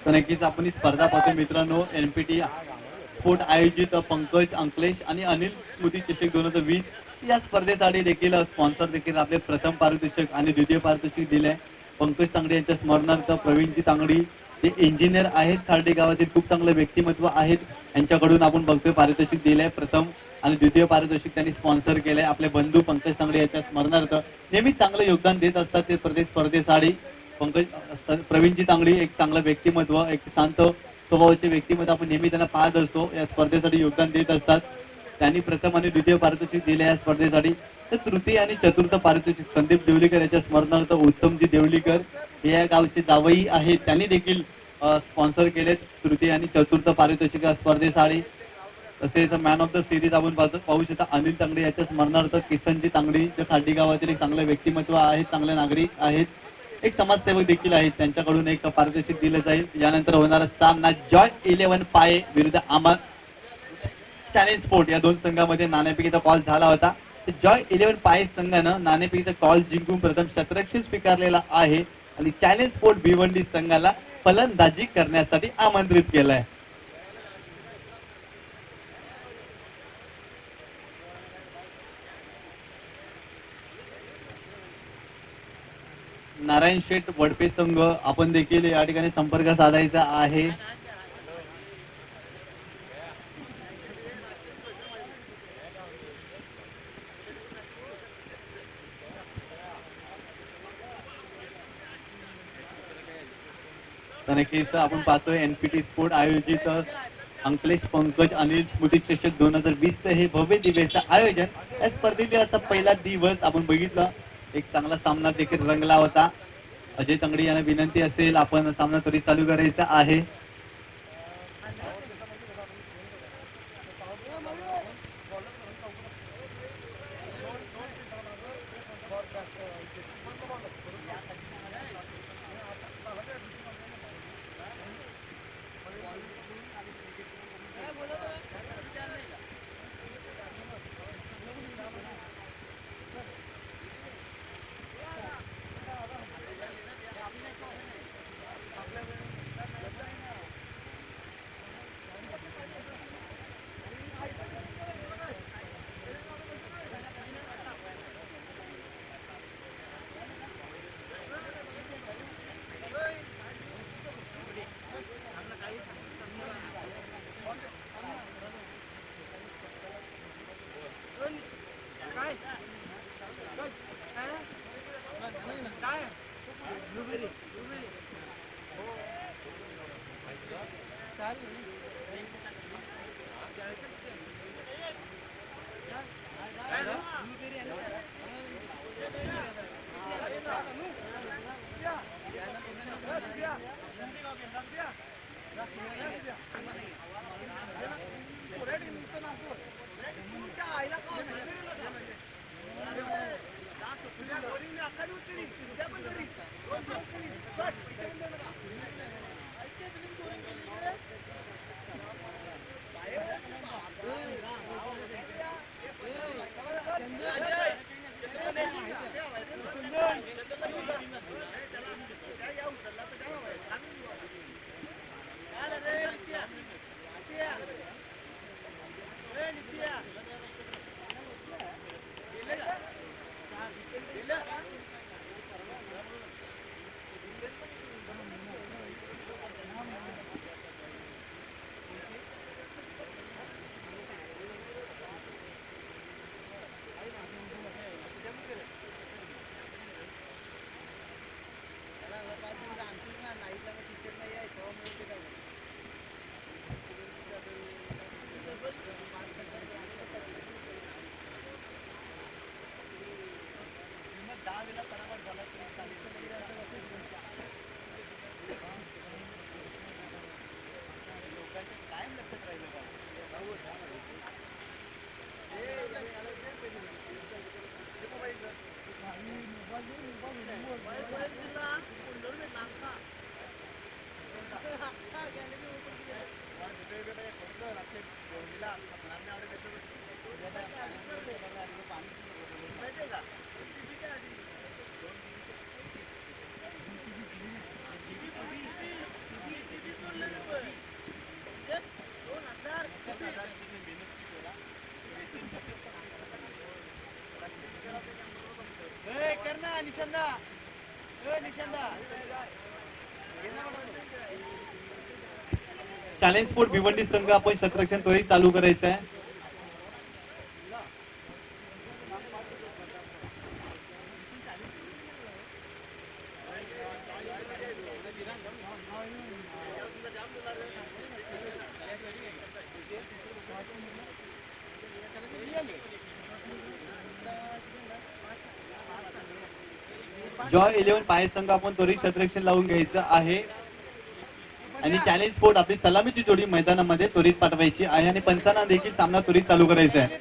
तर नक्कीच आपण ही स्पर्धा पाहतो मित्रांनो. एनपीटी स्पोर्ट आयोजित पंकज अंकलेश आणि अनिल स्मृती चषक 2020 या स्पर्धेसाठी देखील स्पॉन्सर देखील आपले प्रथम पारितोषिक आणि द्वितीय पारितोषिक दिले. पंकज तांगडी यांच्या स्मरणार्थ प्रवीणजी तांगडी जे इंजिनियर आहेत, खार्डी गावातील खूप चांगले व्यक्तिमत्व आहेत, यांच्याकडून आपण बघतोय पारितोषिक दिलंय. प्रथम आणि द्वितीय पारितोषिक त्यांनी स्पॉन्सर केलंय. आपले बंधू पंकज तांगडी यांच्या स्मरणार्थ नेहमीच चांगलं योगदान देत असतात ते प्रत्येक स्पर्धेसाठी. पंकज प्रवीणजी तांगडी एक चांगलं व्यक्तिमत्व, एक शांत स्वभावाचे व्यक्तिमत्व आपण नेहमी त्यांना पाहत असतो. या स्पर्धेसाठी योगदान देत असतात. त्यांनी प्रथम आणि द्वितीय पारितोषिक दिले या स्पर्धेसाठी. तर तृतीय आणि चतुर्थ पारितोषिक संदीप देवलीकर याच्या स्मरणार्थ उत्तमजी देवलीकर हे या गावचे जावई आहेत, त्यांनी देखील स्पॉन्सर केले तृतीय आणि चतुर्थ पारितोषिक या स्पर्धेसाठी. तसेच मॅन ऑफ द सिरीज आपण पाहू शकता अनिल तांगडी याच्या स्मरणार्थ किसनजी तांगडी जे खाडी गावातील एक चांगले व्यक्तिमत्व आहेत, चांगले नागरिक आहेत, एक समाजसेवक देखील आहेत, त्यांच्याकडून एक पारितोषिक दिलं जाईल. यानंतर होणारा सामना जॉय 11 पाये विरुद्ध आमान चॅलेंज स्पोर्ट या दोन संघामध्ये नाणेफेकीचा कॉल झाला होता. जॉय 11 पाये संघानं नाणेफेकीचा कॉल जिंकून प्रथम शतरक्षी स्वीकारलेला आहे आणि चॅलेंज स्पोर्ट भिवंडी संघाला फलंदाजी करण्यासाठी आमंत्रित केलंय. नारायण शेठ वडपे संघ आपण देखील या ठिकाणी संपर्क साधायचा आहे. नक्कीच आपण पाहतोय एनपीटी स्पोर्ट आयोजित अंकलेश पंकज अनिल स्मृती चषक 2020 हे भव्य दिव्याचं आयोजन. या स्पर्धेतील आता पहिला दिवस आपण बघितलं, एक चांगला सामना देखील रंगला होता. अजय तांगडी यांना विनंती असेल आपण सामना त्वरित चालू करायचा आहे. चॅलेंज स्पोर्ट भिवंडी संघ आपण क्षेत्ररक्षण त्वरित चालू करायचं आहे. जॉय 11 पाय संघ आपण त्वरित क्षेत्ररक्षण लावून घ्यायचं आहे आणि चॅलेंज स्पोर्ट आपली सलामीची जोडी मैदानामध्ये त्वरित पाठवायची आहे आणि पंचांना देखील सामना त्वरित चालू करायचा आहे.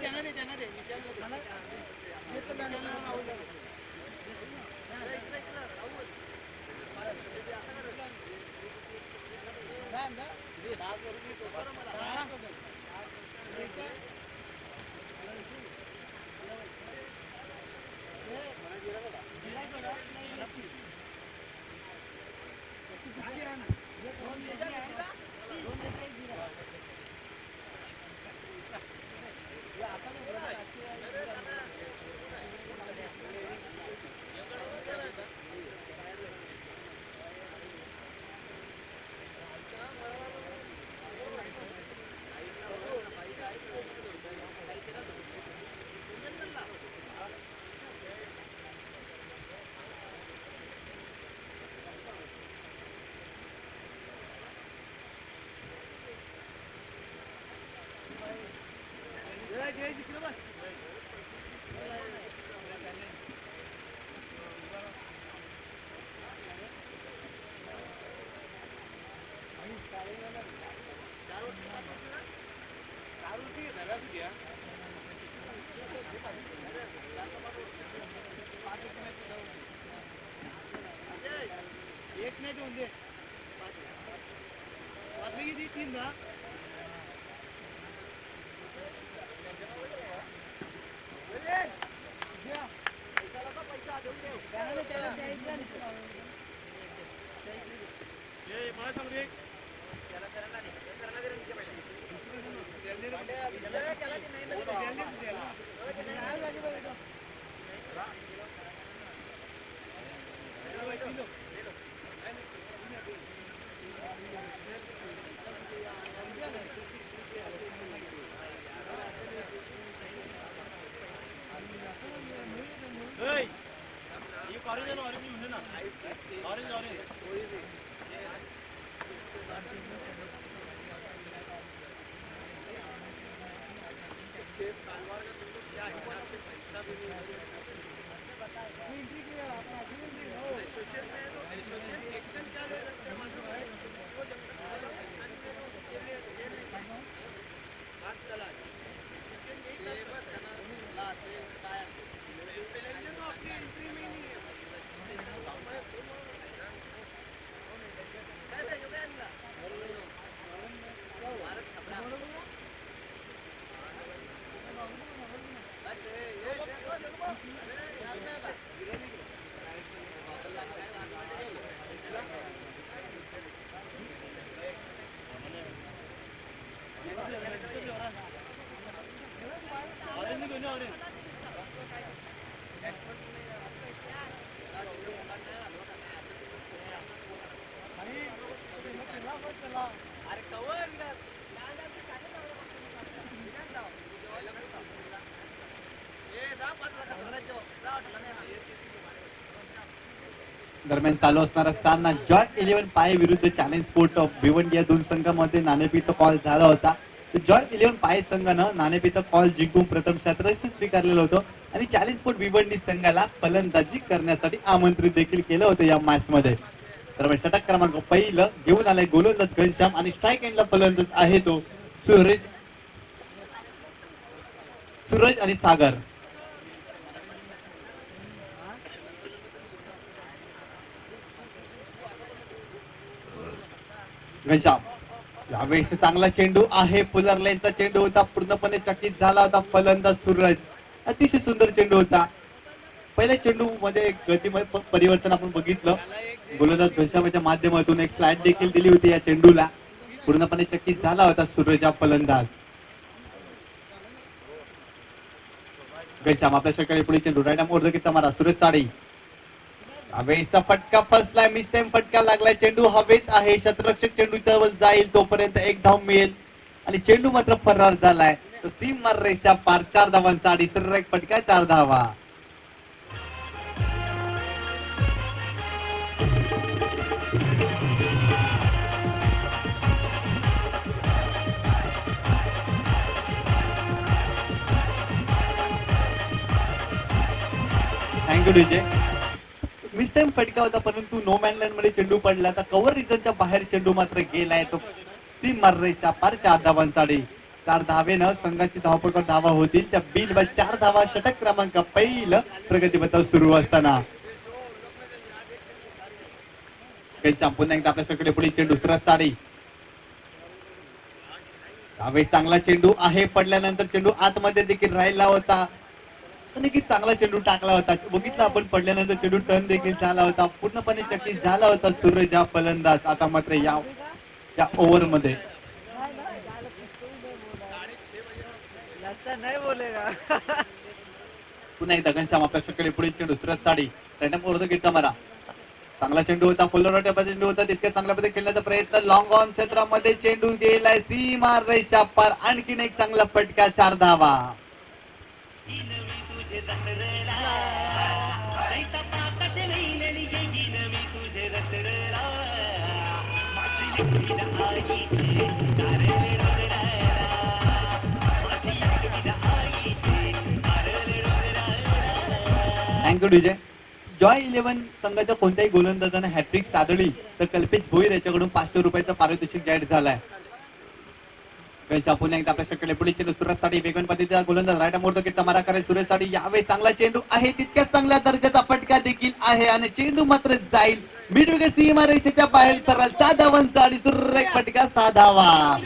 दरम्यान चालू असणारा सामना जॉय 11 पाय विरुद्ध चॅलेंज स्पोर्ट ऑफ भिवंडी या दोन संघांमध्ये नाणेफेकीचा कॉल झाला होता. जॉय 11 पाय संघानं नाणेफेकीचा कॉल जिंकून प्रथम क्षेत्ररक्षण स्वीकारलेलं होतं आणि चॅलेंज स्पोर्ट भिवंडी संघाला फलंदाजी करण्यासाठी आमंत्रित देखील केलं होतं या मॅच मध्ये. तर षटक क्रमांक पहिलं घेऊन आलाय गोलंदाज घनश्याम आणि स्ट्राईक एंडला फलंदाज आहे तो सूरज आणि सागर. घनश्याम यावेळेस चांगला चेंडू आहे, पुलर लाईनचा चेंडू होता, पूर्णपणे चकित झाला होता फलंदाज सूरज. अतिशय सुंदर चेंडू होता. पहिल्या चेंडू मध्ये गतीमध्ये परिवर्तन आपण बघितलं. गोलंदाज घनश्यामच्या माध्यमातून एक स्लाइड देखील दिली होती या चेंडूला. पूर्णपणे चकित झाला होता सूरज हा फलंदाज. घनश्याम आपल्या शक्य पुढे चेंडू राईट मोर्दकीचा मारा सूरज साडी. हवेचा फटका फसलाय, मिस्टेम फटका लागलाय, चेंडू हवेत आहे, क्षेत्ररक्षक चेंडूच्या वर जाईल तोपर्यंत एक धाव मिळेल आणि चेंडू मात्र फरार झालाय. तर सीमार रेषा पार 4 धावांचा आणि सरळ फटका 4 धावा. Thank you DJ. मिस्टेम फटका होता परंतु नो मॅन लँड मध्ये चेंडू पडला. तर कव्हर रिजनच्या बाहेर चेंडू मात्र गेलाय. तो सीमार रेषा पार 4 धावांसाठी. 4 धावेनं संघाची धावपटवर धावा होतील. त्या बिल 4 धावा षटक क्रमांक पहिलं प्रगतीपथावर सुरू असताना. पुन्हा एकदा आपल्याकडे पुढे चेंडू सूरज साडी. यावेळी चांगला चेंडू आहे, पडल्यानंतर चेंडू आतमध्ये देखील राहिला होता. नक्कीच चांगला चेंडू टाकला होता. बघितलं आपण पडल्यानंतर चेंडू टर्न देखील झाला होता. पूर्णपणे चकित झाला होता सूरज हा फलंदाज. आता मात्र या ओव्हर मध्ये पुन्हा एकदा घनश्याम आपल्या शक्य पुढे चेंडू सूरज साडी घेतला मला. चांगला चेंडू होता, फुलरोट्या चेंडू होता, तितक्या चांगल्या पद्धतीने खेळण्याचा प्रयत्न. लॉंग ऑन क्षेत्रामध्ये चेंडू गेलाय सीमा रेषा पार. आणखीन एक चांगला फटका 4 धावा. Thank you DJ. जॉय 11 संघाच्या कोणत्याही गोलंदाजाने हॅट्रिक साधली तर कल्पेश भोईर याच्याकडून 500 रुपयाचं पारितोषिक जाहीर झालाय. पुन्हा एकदा आपल्या शक्य पुढे चेंडू सूरज साडी वेगवान पद्धतीचा गोलंदाज राईट मोर्दकीचा मारा करेल सूरज साडी. यावेळी चांगला चेंडू आहे, तितक्याच चांगल्या दर्जाचा फटका देखील आहे आणि चेंडू मात्र जाईल मिड विकेट सीमा रेषेच्या बाहेर. सरळ 7 धावांचा आणि सुरेख फटका 6 धावा.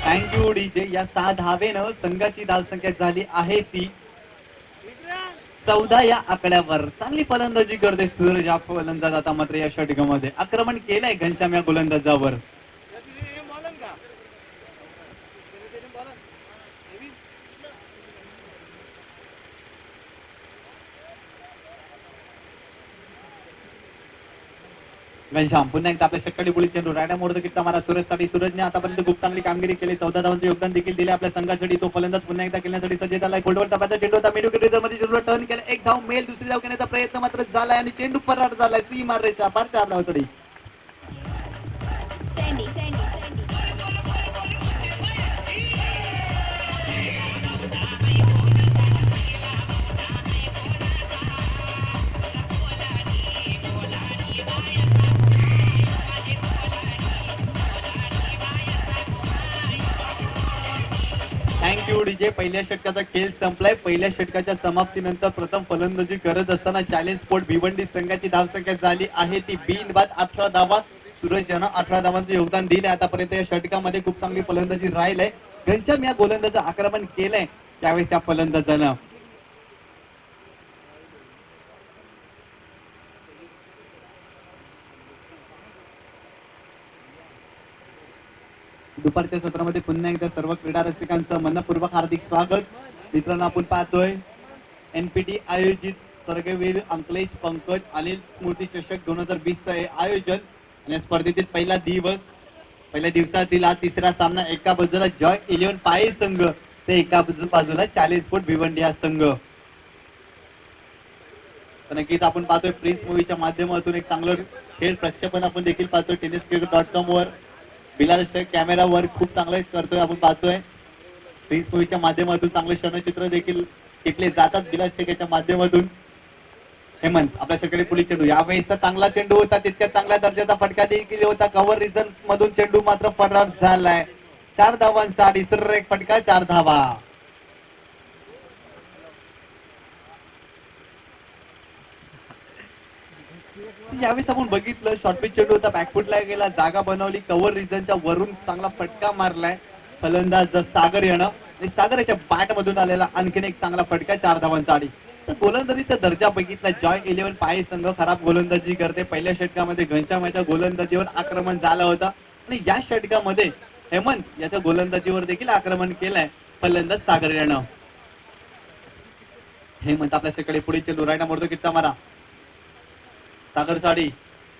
Thank you DJ. या 6 धावेनं संघाची धावसंख्या झाली आहे ती 14 या आकड्यावर. चांगली फलंदाजी करते सूरज हा फलंदाज. आता मात्र या षटकामध्ये आक्रमण केलंय घनश्याम या गोलंदाजावर. घनश्याम पुन्हा एकदा आपल्या शक्कडी बुळी चेंडू रायडा मोर्दकीचा मारा सूरज साठी. सूरजने आतापर्यंत खूप चांगली कामगिरी केली, 14 धावांचे योगदान देखील दिले आपल्या संघासाठी. तो फलंदाज पुन्हा एकदा खेळण्यासाठी सज्ज झालाय. गोलवर टप्प्याचा चेंडू होता, मिड विकेट मध्ये चेंडू टर्न केला, एक धाव मिळेल. दुसरी धाव घेण्याचा प्रयत्न मात्र झालाय आणि चेंडू फरार झालाय सीमा रेषा पार 4 धावांसाठी. Thank you DJ. पहिल्या षटकाचा खेळ संपलाय. पहिल्या षटकाच्या समाप्तीनंतर प्रथम फलंदाजी करत असताना चॅलेंज स्पोर्ट भिवंडी संघाची धावसंख्या झाली आहे ती 18 धावा. सूरज यानं 18 धावांचं योगदान दिलंय आतापर्यंत. या षटकामध्ये खूप चांगली फलंदाजी राहिलंय. घनश्याम या गोलंदाजाचं आक्रमण केलंय त्यावेळेस त्या फलंदाजानं. दुपारच्या सत्रामध्ये पुन्हा एकदा सर्व क्रीडा रसिकांचं मनपूर्वक हार्दिक स्वागत. मित्रांनो, आपण पाहतोय एनपीटी आयोजित स्वर्गवीर अंकलेश पंकज अनिल स्मृती चषक 2020 हे आयोजन आणि स्पर्धेतील पहिल्या दिवसातील हा तिसरा सामना एका बाजूला जॉय 11 पाये संघ ते एका बाजूला चॅलेंज स्पोर्ट भिवंडी हा संघ. नक्कीच आपण पाहतोय प्रिन्स मूवीच्या माध्यमातून एक चांगलं खेळ प्रक्षेपण आपण देखील पाहतोय. tenniscricket.com वर बिलाल शेख कॅमेरावर खूप चांगलं करतोय आपण पाहतोय. प्रिन्स मूवीच्या माध्यमातून चांगले क्षणचित्र देखील टिपले जातात बिलाल शेख याच्या माध्यमातून. हेमंत आपल्या शेकडे पुढील चेंडू, यावेळेसचा चांगला चेंडू होता, तितक्या चांगल्या दर्जाचा फटका देखील होता. कव्हर रिझन मधून चेंडू मात्र फरार झालाय. 4 धावांसाठी सरळ एक फटका 4 धावा. यावेळेस आपण बघितलं शॉर्टपिच चेंडू होता, बॅकफुटला गेला, जागा बनवली, कव्हर रिझनच्या वरून चांगला फटका मारलाय फलंदाज सागर यानं. सागर याच्या बॅट मधून आलेला आणखीन एक चांगला फटका 4 धावांसाठी. तर गोलंदाजीचा दर्जा बघितला, जॉय 11 पाये संघ खराब गोलंदाजी करते. पहिल्या षटकामध्ये घनश्यामच्या गोलंदाजीवर आक्रमण झालं होतं आणि या षटकामध्ये हेमंत याच्या गोलंदाजीवर देखील आक्रमण केलंय फलंदाज सागर यानं. हेमंत आपल्या शेकडे पुढे चेंडू रायना मोडतो, किती मारा सागर साडी.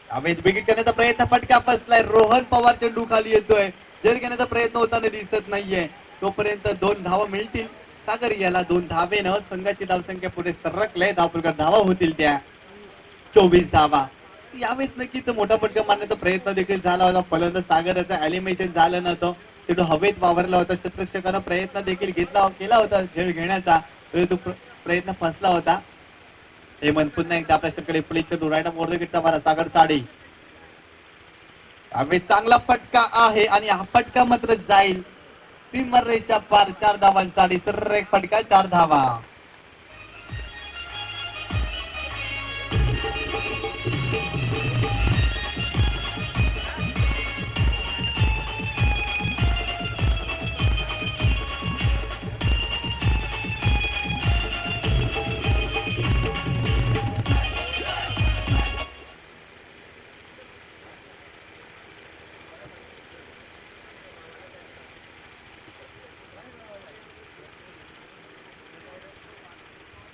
यावेळेस विकेट करण्याचा प्रयत्न, फटका बसलाय. रोहन पवार चेंडू खाली येतोय, जर घेण्याचा प्रयत्न होताना दिसत नाहीये. तोपर्यंत 2 धावा मिळतील सागर याला. 2 धावेनं संघाची धावसंख्या पुढे सरकले. धावपलकर धावा होतील त्या 24 धावा. यावेळेस नक्कीच मोठा फटका मारण्याचा प्रयत्न देखील झाला होता. फलंदाज सागर याचा एलिमिनेशन झालं नव्हतं, चेंडू हवेत वावरला होता. क्षेत्ररक्षकानं प्रयत्न देखील केला होता झेल घेण्याचा, परंतु प्रयत्न फसला होता. हेमंत पुन्हा एकदा आपल्या शेकडे पुढे चेंडू रायना मोडतो, किती मारा सागर साडी. यावेळेस चांगला फटका आहे आणि हा फटका मात्र जाईल सीमा रेषा पार. 4 धावांसाठी सरळ एक फटका 4 धावा.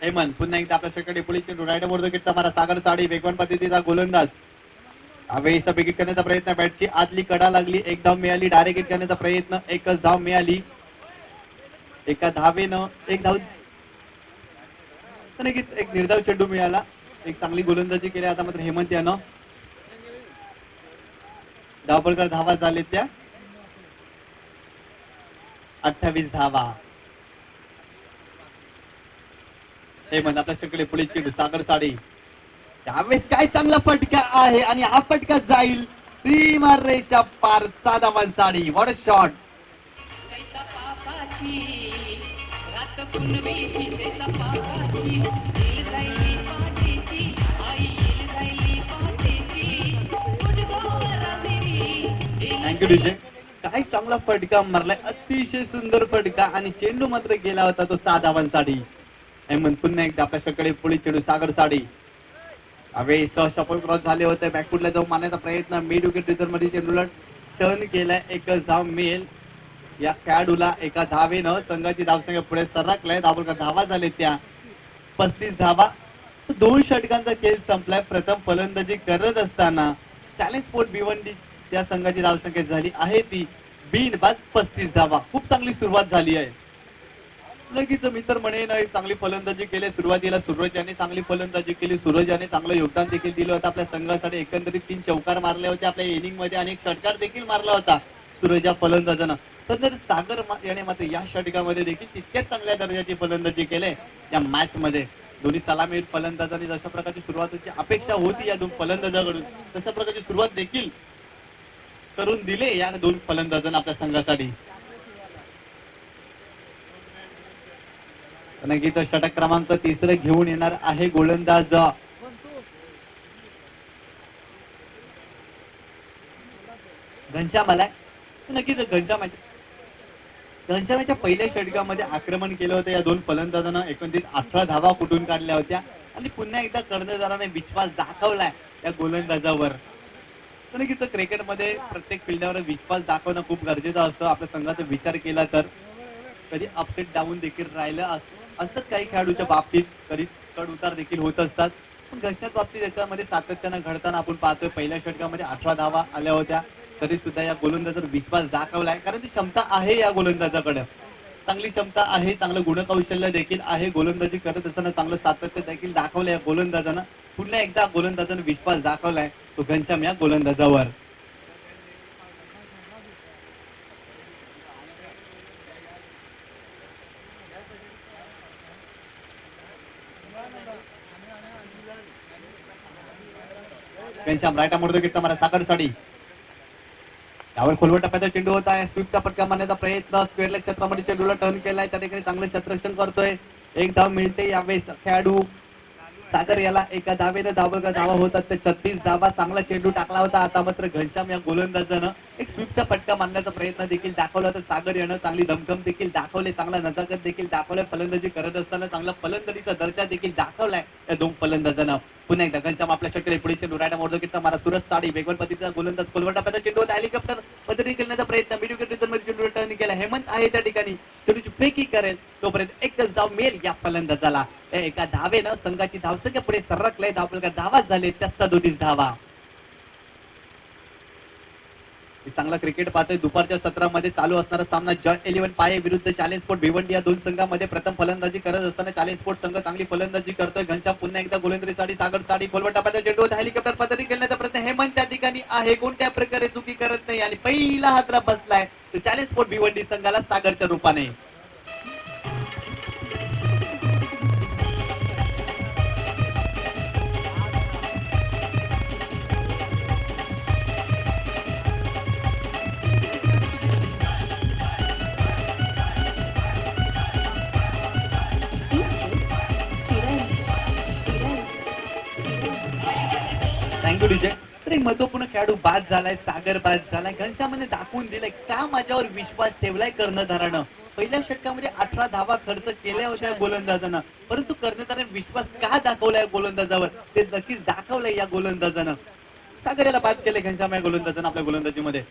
हेमंत पुन्हा एकदा आपल्या शेकडे पुढे चेंडू रायडर मोडतो, किती मारा सागर साडी. वेगवान पद्धतीचा गोलंदाज. यावेळेस विकेट करण्याचा प्रयत्न, बॅटची आतली कडा लागली, 1 धाव मिळाली. डायरेक्ट हिट करण्याचा प्रयत्न, 1च धाव मिळाली. एका धावेनं 1 धाव, एक निर्धाव चेंडू मिळाला. एक चांगली गोलंदाजी केली आता मात्र हेमंत यानं. धावपलकर धावा झाले त्या 28 धावा. हेमंत आपल्या शेकडे पुढे चेंडू सागर साडी. त्यावेळेस काय चांगला फटका आहे आणि हा फटका जाईल सीमा रेषा पार. 7 धावांसाठी. What a shot. Thank you Vijay. काय चांगला फटका मारलाय, अतिशय सुंदर फटका आणि चेंडू मात्र गेला होता तो 7 धावांसाठी. हेमंत पुन्हा एकदा आपल्या शेकडे पुढे चेंडू सागर साडी. यावेळेस शफल क्रॉस झाले होते, बॅकफुटला जाऊन मारण्याचा प्रयत्न, मिड विकेट रिझर्व मध्ये चेंडूला टर्न केलाय. 1च धाव मिळेल या खेळाडूला. एका धावेनं संघाची धावसंख्या पुढे सरकलाय. धावपलकर धावा झाले त्या 35 धावा. 2 षटकांचा खेळ संपलाय. प्रथम फलंदाजी करत असताना चॅलेंज स्पोर्ट भिवंडी त्या संघाची धावसंख्या झाली आहे ती बिनबाद 35 धावा. खूप चांगली सुरुवात झाली आहे. लगेच मी तर म्हणेन चांगली फलंदाजी केली. सुरुवातीला सूरज याने चांगली फलंदाजी केली. सूरज याने चांगलं योगदान देखील दिलं होतं आपल्या संघासाठी. एकंदरीत 3 चौकार मारले होते आपल्या इनिंग मध्ये आणि 1 षटकार देखील मारला होता सूरज या फलंदाजानं. तर सागर याने मात्र या षटकामध्ये देखील तितक्याच चांगल्या दर्जाची फलंदाजी केली या मॅच मध्ये. दोन्ही सलामी फलंदाजांनी जशा प्रकारची सुरुवातीची अपेक्षा होती या 2 फलंदाजांकडून, तशा प्रकारची सुरुवात देखील करून दिले या 2 फलंदाजांना आपल्या संघासाठी. नक्कीच षटक क्रमांक 3 घेऊन येणार आहे गोलंदाज घनश्याम आलाय. नक्कीच घनश्यामाच्या पहिल्या षटकामध्ये आक्रमण केलं होतं या 2 फलंदाजांना. 18 धावा कुठून काढल्या होत्या आणि पुन्हा एकदा कर्णधाराने विश्वास दाखवलाय या गोलंदाजावर. नक्कीच क्रिकेटमध्ये प्रत्येक फिल्डावर विश्वास दाखवणं खूप गरजेचं असतं. आपल्या संघाचा विचार केला तर कधी अपसेट डाऊन देखील राहिलं असंच काही खेळाडूच्या बाबतीत कधी चढ उतार देखील होत असतात. पण घरच्याच बाबतीत याच्यामध्ये सातत्यानं घडताना आपण पाहतोय. पहिल्या षटकामध्ये 18 धावा आल्या होत्या, तरी सुद्धा या गोलंदाजावर विश्वास दाखवलाय, कारण ती क्षमता आहे या गोलंदाजाकडे. चांगली क्षमता आहे, चांगलं गुणकौशल्य देखील आहे. गोलंदाजी करत असताना चांगलं सातत्य देखील दाखवलं या गोलंदाजानं. पुन्हा एकदा गोलंदाजानं विश्वास दाखवलाय तो घनश्याम या गोलंदाजावर. घनश्याम रायटा मोडतो की तुम्हाला साखर साडी त्यावर खोलवर टप्प्याचा चेंडू होता आहे. स्वीपचा फटका मारण्याचा प्रयत्न, स्क्वेअरलेग क्षेत्रामध्ये चेंडूला टर्न केलाय, त्या ठिकाणी चांगलं क्षेत्ररक्षण करतोय. एक धाव मिळते यावेळेस खेळाडू सागर याला एका धावेनं धावा होतात ते 36 धावा. चांगला चेंडू टाकला होता. आता मात्र घनश्याम या गोलंदाजानं एक स्वीपचा फटका मारण्याचा प्रयत्न देखील दाखवला होता. सागर यानं चांगली दमखम देखील दाखवले, चांगला नजाकत देखील दाखवलाय. फलंदाजी करत असताना चांगला फलंदाजीचा दर्जा देखील दाखवलाय या दोन फलंदाजांना. पुन्हा एकदा घनश्याम आपल्या षटकाने पुढे चेंडू रायटा मोडतो की मारा सुरज साडी वेगवान पद्धतीचा गोलंदाज खोलवर टप्प्याचा चेंडू होता. हेलिकॉप्टर पद्धती खेळण्याचा प्रयत्न, मिडविकेट मध्ये चेंडू टर्न केला. हेमंत आहे त्या ठिकाणी, चेंडूची फेकी करेल तोपर्यंत एकच धाव मिळेल या फलंदाजाला. एका धावेनं संघाची धावसंख्या पुढे सरकले. धावा झाले त्या 37 धावा. चांगला क्रिकेट पाहतोय. दुपारच्या सत्रामध्ये चालू असणारा सामना जॉय 11 पाये विरुद्ध चॅलेंज स्पोर्ट भिवंडी या दोन संघांमध्ये प्रथम फलंदाजी करत असताना चॅलेंज स्पोर्ट संघ चांगली फलंदाजी करतोय. घनश्याम पुन्हा एकदा गोलंदाजीसाठी सागर साडी खोलवर टप्प्याचा चेंडू होता. हेलिकॉप्टर पद्धती खेळण्याचा प्रयत्न, हेमंत त्या ठिकाणी आहे, कोणत्या प्रकारे चुकी करत नाही आणि पहिला हातरा बसलाय तो चॅलेंज स्पोर्ट भिवंडी संघाला सागरच्या रूपाने. Thank you DJ. तर एक महत्वपूर्ण खेळाडू बाद झालाय, सागर बाद झालाय. घनश्यामने दाखवून दिलंय का माझ्यावर विश्वास ठेवलाय कर्णधारानं. पहिल्या षटकामध्ये 18 धावा खर्च केल्या होत्या गोलंदाजानं, परंतु कर्णधाराने विश्वास का दाखवलाय गोलंदाजावर ते नक्कीच दाखवलंय या गोलंदाजानं. सागर याला बाद केले घनश्याम या गोलंदाजानं आपल्या गोलंदाजीमध्ये.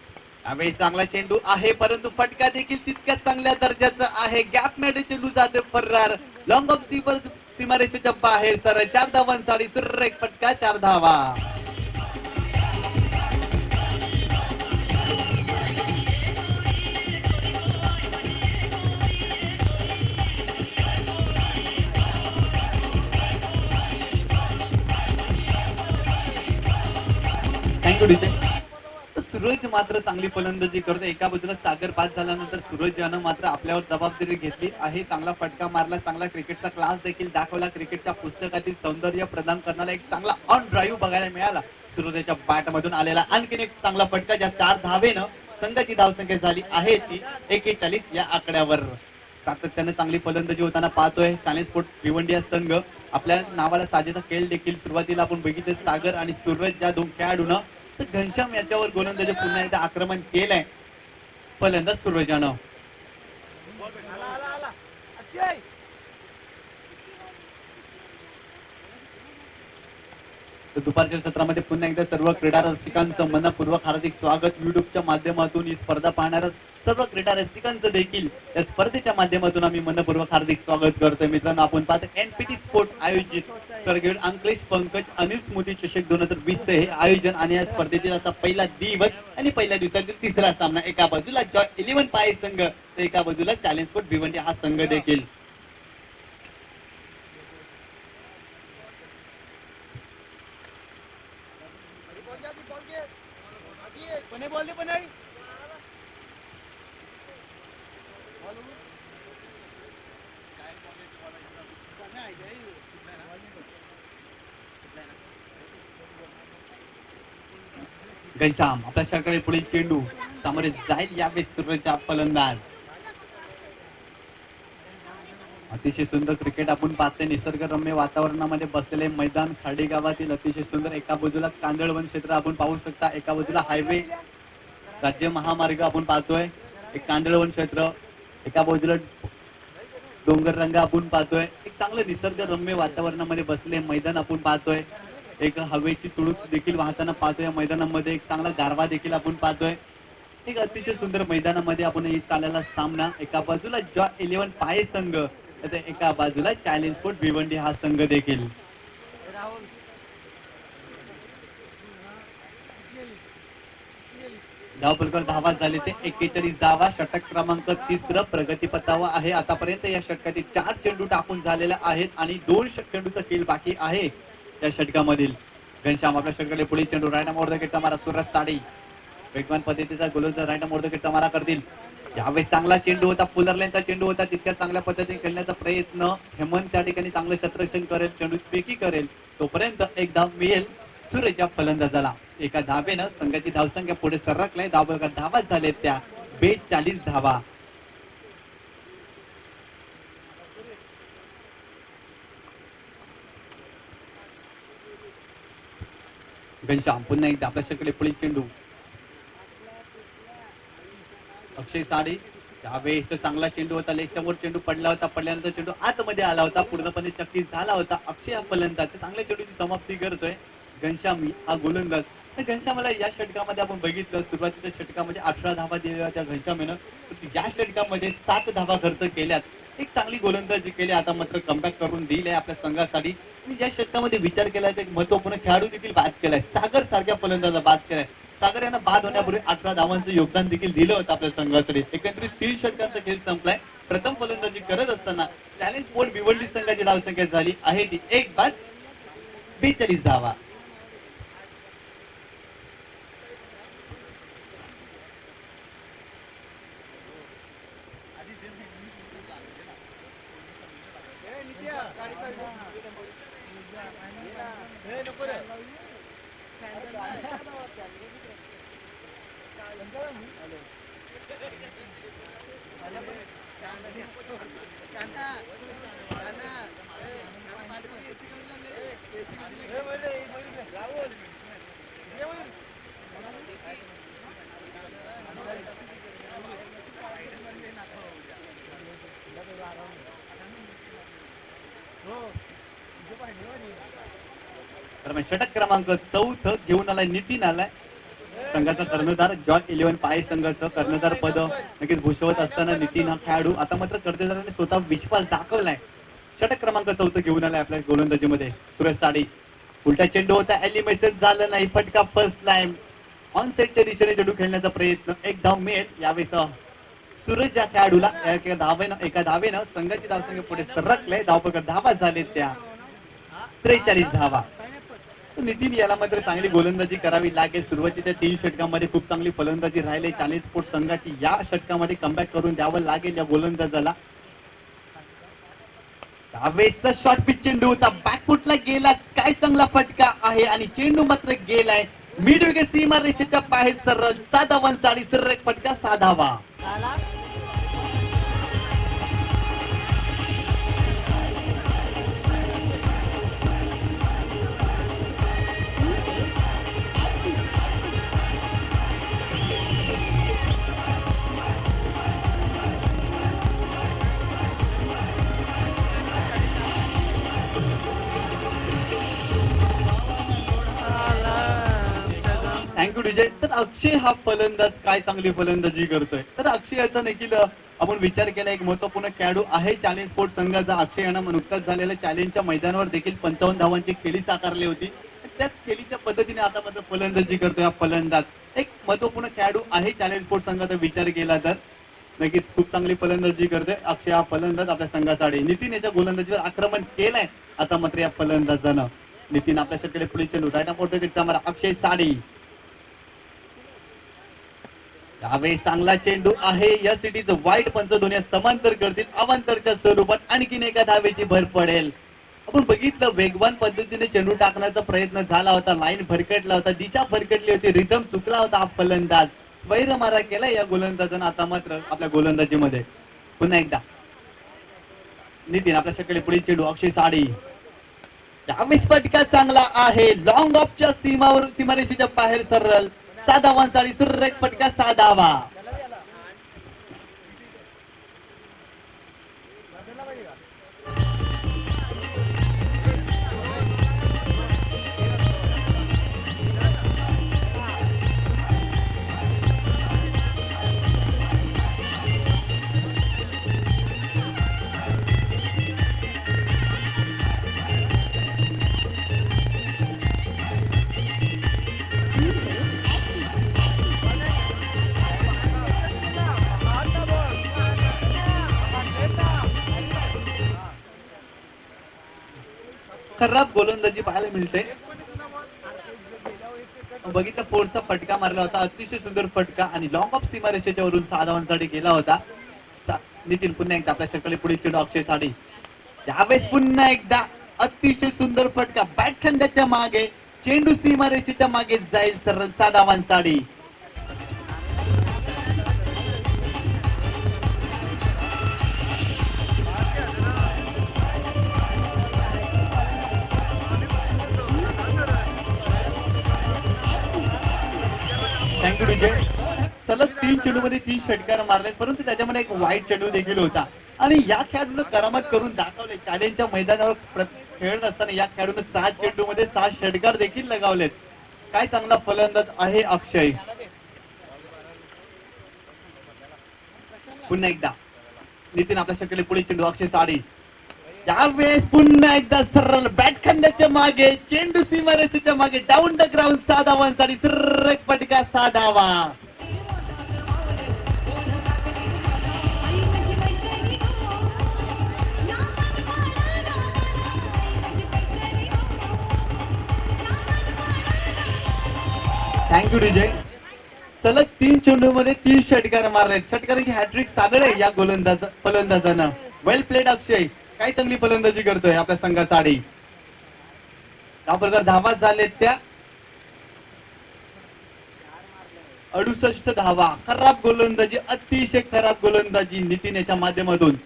यावेळी चांगला चेंडू आहे, परंतु फटका देखील तितक्याच चांगल्या दर्जाचा आहे. गॅप मध्ये चेंडू जाते फर्रार, लॉंग ऑफ सीमारेषेच्या बाहेर. सर 4 धावांसाठी सुरेख फटका, 4 धावा. Thank you DJ. सूरज मात्र चांगली फलंदाजी करतो. एका बाजूला सागर बाद झाल्यानंतर सूरज यानं मात्र आपल्यावर जबाबदारी घेतली आहे. चांगला फटका मारला, चांगला क्रिकेटचा क्लास देखील दाखवला. क्रिकेटच्या पुस्तकातील सौंदर्य प्रदान करणारा एक चांगला ऑन ड्राईव्ह बघायला मिळाला सूरजच्या बॅट मधून आलेला. आणखीन एक चांगला फटका, ज्या 4 धावेनं संघाची धावसंख्या झाली आहे ती 41 या आकड्यावर. सातत्याने चांगली फलंदाजी होताना पाहतोय चॅलेंज स्पोर्ट भिवंडी संघ. आपल्या नावाला साजेसा खेळ देखील सुरुवातीला आपण बघितले. सागर आणि सूरज या दोन खेळाडूंना तर घनश्याम याच्यावर गोलंदाजी पुन्हा एकदा आक्रमण केलंय फलंदाज सूरजानं. तर दुपारच्या सत्रामध्ये पुन्हा एकदा सर्व क्रीडा रसिकांचं मनपूर्वक हार्दिक स्वागत. युट्यूबच्या माध्यमातून ही स्पर्धा पाहणाऱ्या सर्व क्रीडा रसिकांचं देखील या स्पर्धेच्या माध्यमातून आम्ही मनपूर्वक हार्दिक स्वागत करतोय. मित्रांनो, आपण पाहतो एनपीटी स्पोर्ट आयोजित करगेड अंकलेश पंकज अनिल स्मृती चषक 2020 हे आयोजन आणि या स्पर्धेतील असा पहिला दिवस आणि पहिल्या दिवसातील तिसरा सामना. एका बाजूला जॉय 11 पाय संघ तर एका बाजूला चॅलेंज स्पोर्ट भिवंडी हा संघ देखील. घनश्याम आपल्या षटकाने पुढील चेंडू सामोरे जाईल यावेळेस सूरजचा फलंदाज. अतिशय सुंदर क्रिकेट आपण पाहतोय. निसर्गरम्य वातावरणामध्ये बसलेले मैदान, खाडी गावातील अतिशय सुंदर. एका बाजूला कांदळवन क्षेत्र आपण पाहू शकता, एका बाजूला हायवे राज्य महामार्ग आपण पाहतोय. एक कांदळवन क्षेत्र, एका बाजूला डोंगर रंग आपण पाहतोय. एक चांगलं निसर्गरम्य वातावरणामध्ये बसले मैदान आपण पाहतोय. एक हवेची तुळूक देखील वाहताना पाहतोय मैदानामध्ये. एक चांगला गारवा देखील आपण पाहतोय. एक अतिशय सुंदर मैदानामध्ये आपण चाललेला सामना. एका बाजूला जॉय 11 पाय संघ तर एका बाजूला चॅलेंज स्पोर्ट भिवंडी हा संघ देखील. धावफलकावर धावा झाले ते 41 धावा. षटक क्रमांक 3 प्रगतीपथावर आहे. आतापर्यंत या षटकातील 4 चेंडू टाकून झालेले आहेत आणि 2 चेंडूचा खेळ बाकी आहे या षटकामधील. घनश्याम आपल्या षटकाकडे पुढील चेंडू रायना मोर्दकेचा मारा. सुरज ताडी वेगवान पद्धतीचा गोलंदाज रायना मोर्दकेचा मारा करतील. यावेळेस चांगला चेंडू होता, पुलरलेनचा चेंडू होता. तितक्या चांगल्या पद्धतीने खेळण्याचा प्रयत्न. हेमंत त्या ठिकाणी चांगलं क्षेत्ररक्षण करेल, चेंडू स्पेकी करेल. तोपर्यंत एक धाव मिळेल सूर्यच्या फलंदाजाला. एका धावेनं संघाची धावसंख्या पुढे सरकलाय. धावा झालेत त्या 42 धावा. घनश्याम पुन्हा एकदा आपल्या षटकाकडे पुढील चेंडू. अक्षय साडी त्यावेळेस चांगला चेंडू होता. लेगच्यावर चेंडू पडला होता. पडल्यानंतर चेंडू आतमध्ये आला होता. पूर्णपणे चक्कीत झाला होता. अक्षय हा फलंदाज चांगल्या चेंडूची समाप्ती करतोय. घनश्याम हा गोलंदाज. घनश्यामला या षटकामध्ये आपण बघितलं सुरुवातीच्या षटकामध्ये 18 धावा दिलेल्या त्या घनश्यामीनं या षटकामध्ये 7 धावा खर्च केल्यात. एक चांगली गोलंदाजी केली. आता मात्र कमबॅक करून दिले आपल्या संघासाठी. आणि या षटकामध्ये विचार केला एक महत्वपूर्ण खेळाडू देखील बाद केलाय. सागर सारख्या फलंदाजा बाद केलाय. सागर यांना बाद होण्यापूर्वी 18 धावांचं योगदान देखील दिलं होतं आपल्या संघासाठी. एकंदरीत 3 षटकांचा खेळ संपलाय. प्रथम फलंदाजी करत असताना चॅलेंज स्पोर्ट भिवंडी संघाची धावसंख्या झाली आहे ती 1 बाद 42 धावा. षटक क्रमांक 4 घेऊन आलाय नितीन आलाय. संघाचा कर्णधार जॉय 11 पाय संघाचं कर्णधार पद नक्कीच भूषवत असताना नितीन हा खेळाडू आता मात्र कर्णधाराने स्वतः विश्वास दाखवलाय. षटक क्रमांक 4 घेऊन आलाय आपल्या गोलंदाजीमध्ये. सुरेश साडी उलटा चेंडू होता. एलिमिनेशन झालं नाही. फटका फर्स्ट लाईन ऑन सेटच्या दिशेने चेंडू खेळण्याचा प्रयत्न. एक धाव मिळेल यावेळेस सूरज या खेळाडूला. एका धावेनं संघाची धावसंख्या पुढे सरकले. धावपकर धावा झाले त्या 43 धावा. नितीन याला मात्र चांगली गोलंदाजी करावी लागेल. सुरुवातीच्या 3 षटकांमध्ये खूप चांगली फलंदाजी राहिली. चॅलेंज स्पोर्ट संघाची या षटकामध्ये कमबॅक करून द्यावं लागेल या गोलंदाजाला. त्यावेळेसचा शॉर्ट पिच चेंडू होता. बॅकफुटला गेला. काय चांगला फटका आहे आणि चेंडू मात्र गेलाय मिड विकेट सीमा रेषेच्या बाहेर. सरळ 7 धावांचा सरळ एक फटका 6 धावा. थँक्यू विजय. तर अक्षय हा फलंदाज काय चांगली फलंदाजी करतोय. तर अक्षयाचा देखील आपण विचार केला. एक महत्वपूर्ण खेळाडू आहे चॅलेंज स्पोर्ट संघाचा. अक्षय यांना नुकताच झालेल्या चॅलेंजच्या मैदानावर देखील 55 धावांची खेळी साकारली होती. त्याच खेळीच्या पद्धतीने आता मात्र फलंदाजी करतोय हा फलंदाज. एक महत्वपूर्ण खेळाडू आहे चॅलेंज स्पोर्ट संघाचा विचार केला तर नक्कीच खूप चांगली फलंदाजी करतोय अक्षय हा फलंदाज आपल्या संघासाठी. नितीन याच्या गोलंदाजीवर आक्रमण केलंय आता मात्र या फलंदाजानं. नितीन आपल्या षटकाकडे पुढील चेंडू. रायना मोर्दकेचा मारा. अक्षय साडी यावेळी चांगला चेंडू आहे. या सिटीचं वाईट पंच दोन्ही समांतर करतील. अवांतरच्या स्वरूपात आणखीन एका धावेची भर पडेल. आपण बघितलं वेगवान पद्धतीने चेंडू टाकण्याचा प्रयत्न झाला होता. लाईन भरकटला होता. दिशा भरकटली होती. रिदम चुकला होता हा फलंदाज. वैर मारा केला या गोलंदाजानं आता मात्र आपल्या गोलंदाजीमध्ये. पुन्हा एकदा नितीन आपल्या षटकाकडे पुढील चेंडू. अक्षय साडी यावेळेस फटका चांगला आहे. लॉंग ऑफच्या सीमारेषेच्या बाहेर सरळ 7 धावांचा सुरेख फटका 6 धावा. खराब गोलंदाजी पाहायला मिळते. बघितलं फोर्सचा फटका मारला होता, अतिशय सुंदर फटका आणि लॉंग ऑफ सीमारेषेच्या वरून 6 धावांसाठी गेला होता. नितीन पुन्हा एकदा आपल्या शकले पुढे चेंडू अक्षय साडी. यावेळेस पुन्हा एकदा अतिशय सुंदर फटका बॅट खंडाच्या मागे, चेंडू सीमारेषेच्या मागे जाईल सरळ 6 धावांसाठी. थँक्यू विजय. सलग 3 चेंडूमध्ये 3 षटकार मारले, परंतु त्याच्यामध्ये एक वाईट चेंडू देखील होता आणि या खेळाडूने करामत करून दाखवले. चॅलेंजच्या मैदानावर खेळत असताना या खेळाडूने 6 चेंडूमध्ये 6 षटकार देखील लगावलेत. काय चांगला फलंदाज आहे अक्षय. पुन्हा एकदा नितीन आपल्या शक्यले पुढे चेंडू अक्षय साडी. यावेळेस पुन्हा एकदा सरळ बॅट खंडाच्या मागे, चेंडू सीमारेषेच्या मागे, डाऊन द ग्राउंड 6 धावांसाठी सरळ फटका 6 धावा. थँक्यू विजय. सलग 3 चेंडूमध्ये 3 षटकार मारले. षटकारांची हॅट्रिक साधले या फलंदाजानं. वेल प्लेड अक्षय. काय चांगली फलंदाजी करतोय आपल्या संघासाठी. त्या प्रकार धावा झालेत त्या 68 धावा. खराब गोलंदाजी, अतिशय खराब गोलंदाजी नितीन याच्या माध्यमातून.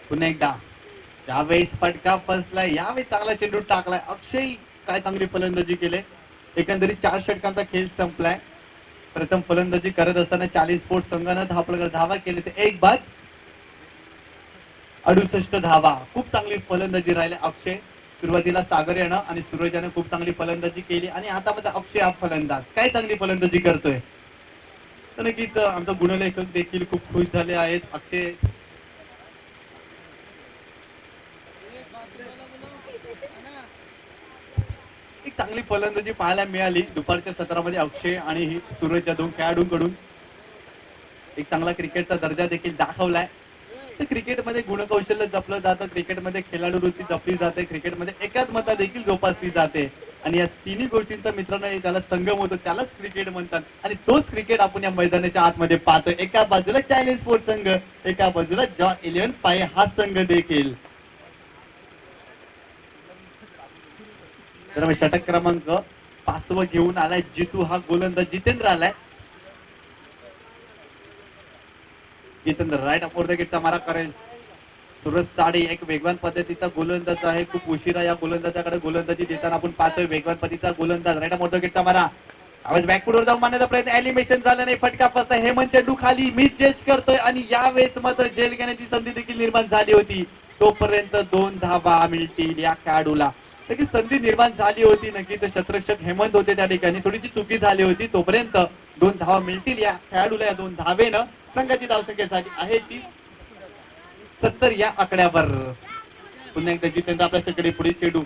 पुन्हा एकदा यावेळेस फटका फसलाय. यावेळेस चांगला चेंडू टाकलाय अक्षय. काय चांगली फलंदाजी केले. एकंदरीत 4 षटकांचा खेळ संपलाय. प्रथम फलंदाजी करत असताना 40 स्पोर्ट्स संघानं धावा केले ते 1 बाद 68 धावा. खूप चांगली फलंदाजी राहिले अक्षय. सुरुवातीला सागर यानं आणि सूरज यानं खूप चांगली फलंदाजी केली आणि आता मध्ये अक्षय हा फलंदाज काय चांगली फलंदाजी करतोय. तर नक्कीच आमचा गुणलेखक देखील खूप खुश झाले आहेत. अक्षय एक चांगली फलंदाजी पाहायला मिळाली दुपारच्या सत्रामध्ये. अक्षय आणि सूरज या 2 खेळाडूंकडून एक चांगला क्रिकेटचा दर्जा देखील दाखवलाय. तर क्रिकेटमध्ये गुणकौशल्य जपलं जातं, क्रिकेटमध्ये खेळाडू वृत्ती जपली जाते, क्रिकेटमध्ये एकात्मता देखील जोपासली जाते आणि या तिन्ही गोष्टींचा मित्रांनो त्याला संगम होतो, त्यालाच क्रिकेट म्हणतात. आणि तोच क्रिकेट आपण या मैदानाच्या आतमध्ये पाहतोय. एका बाजूला चॅलेंज स्पोर्ट्स संघ, एका बाजूला जॉय 11 पाय हा संघ देखील. तर षटक क्रमांक 5 घेऊन आलाय जितू हा गोलंदाज. जितेंद्र आलाय. जितेंद्र राईट अपोर द गेटचा मारा करेल. सूरज साडी एक वेगवान पद्धतीचा गोलंदाज आहे. खूप उशिरा या गोलंदाजाकडे गोलंदाजी देताना आपण पाहतोय. वेगवान पद्धतीचा गोलंदाज राईट अपोर द गेटचा मारा. आवाज बॅकफुटवर जाऊन मारण्याचा प्रयत्न, एलिमिनेशन झालं नाही. फटका फसला. हेमंत चेंडू खाली मिस जज करतोय आणि यावेळेस मात्र जेल घेण्याची संधी देखील निर्माण झाली होती. तोपर्यंत 2 धावा मिळतील या खेळाडूला. नक्कीच संधी निर्माण झाली होती. नक्कीच क्षेत्ररक्षक हेमंत होते त्या ठिकाणी. थोडीशी चुकी झाली होती. तोपर्यंत 2 धावा मिळतील या खेळाडूला. या 2 धावेनं संघाची धावसंख्येसाठी आहे ती 70 या आकड्यावर. पुन्हा एकदा जितेंद्र आपल्याकडे पुढे चेंडू.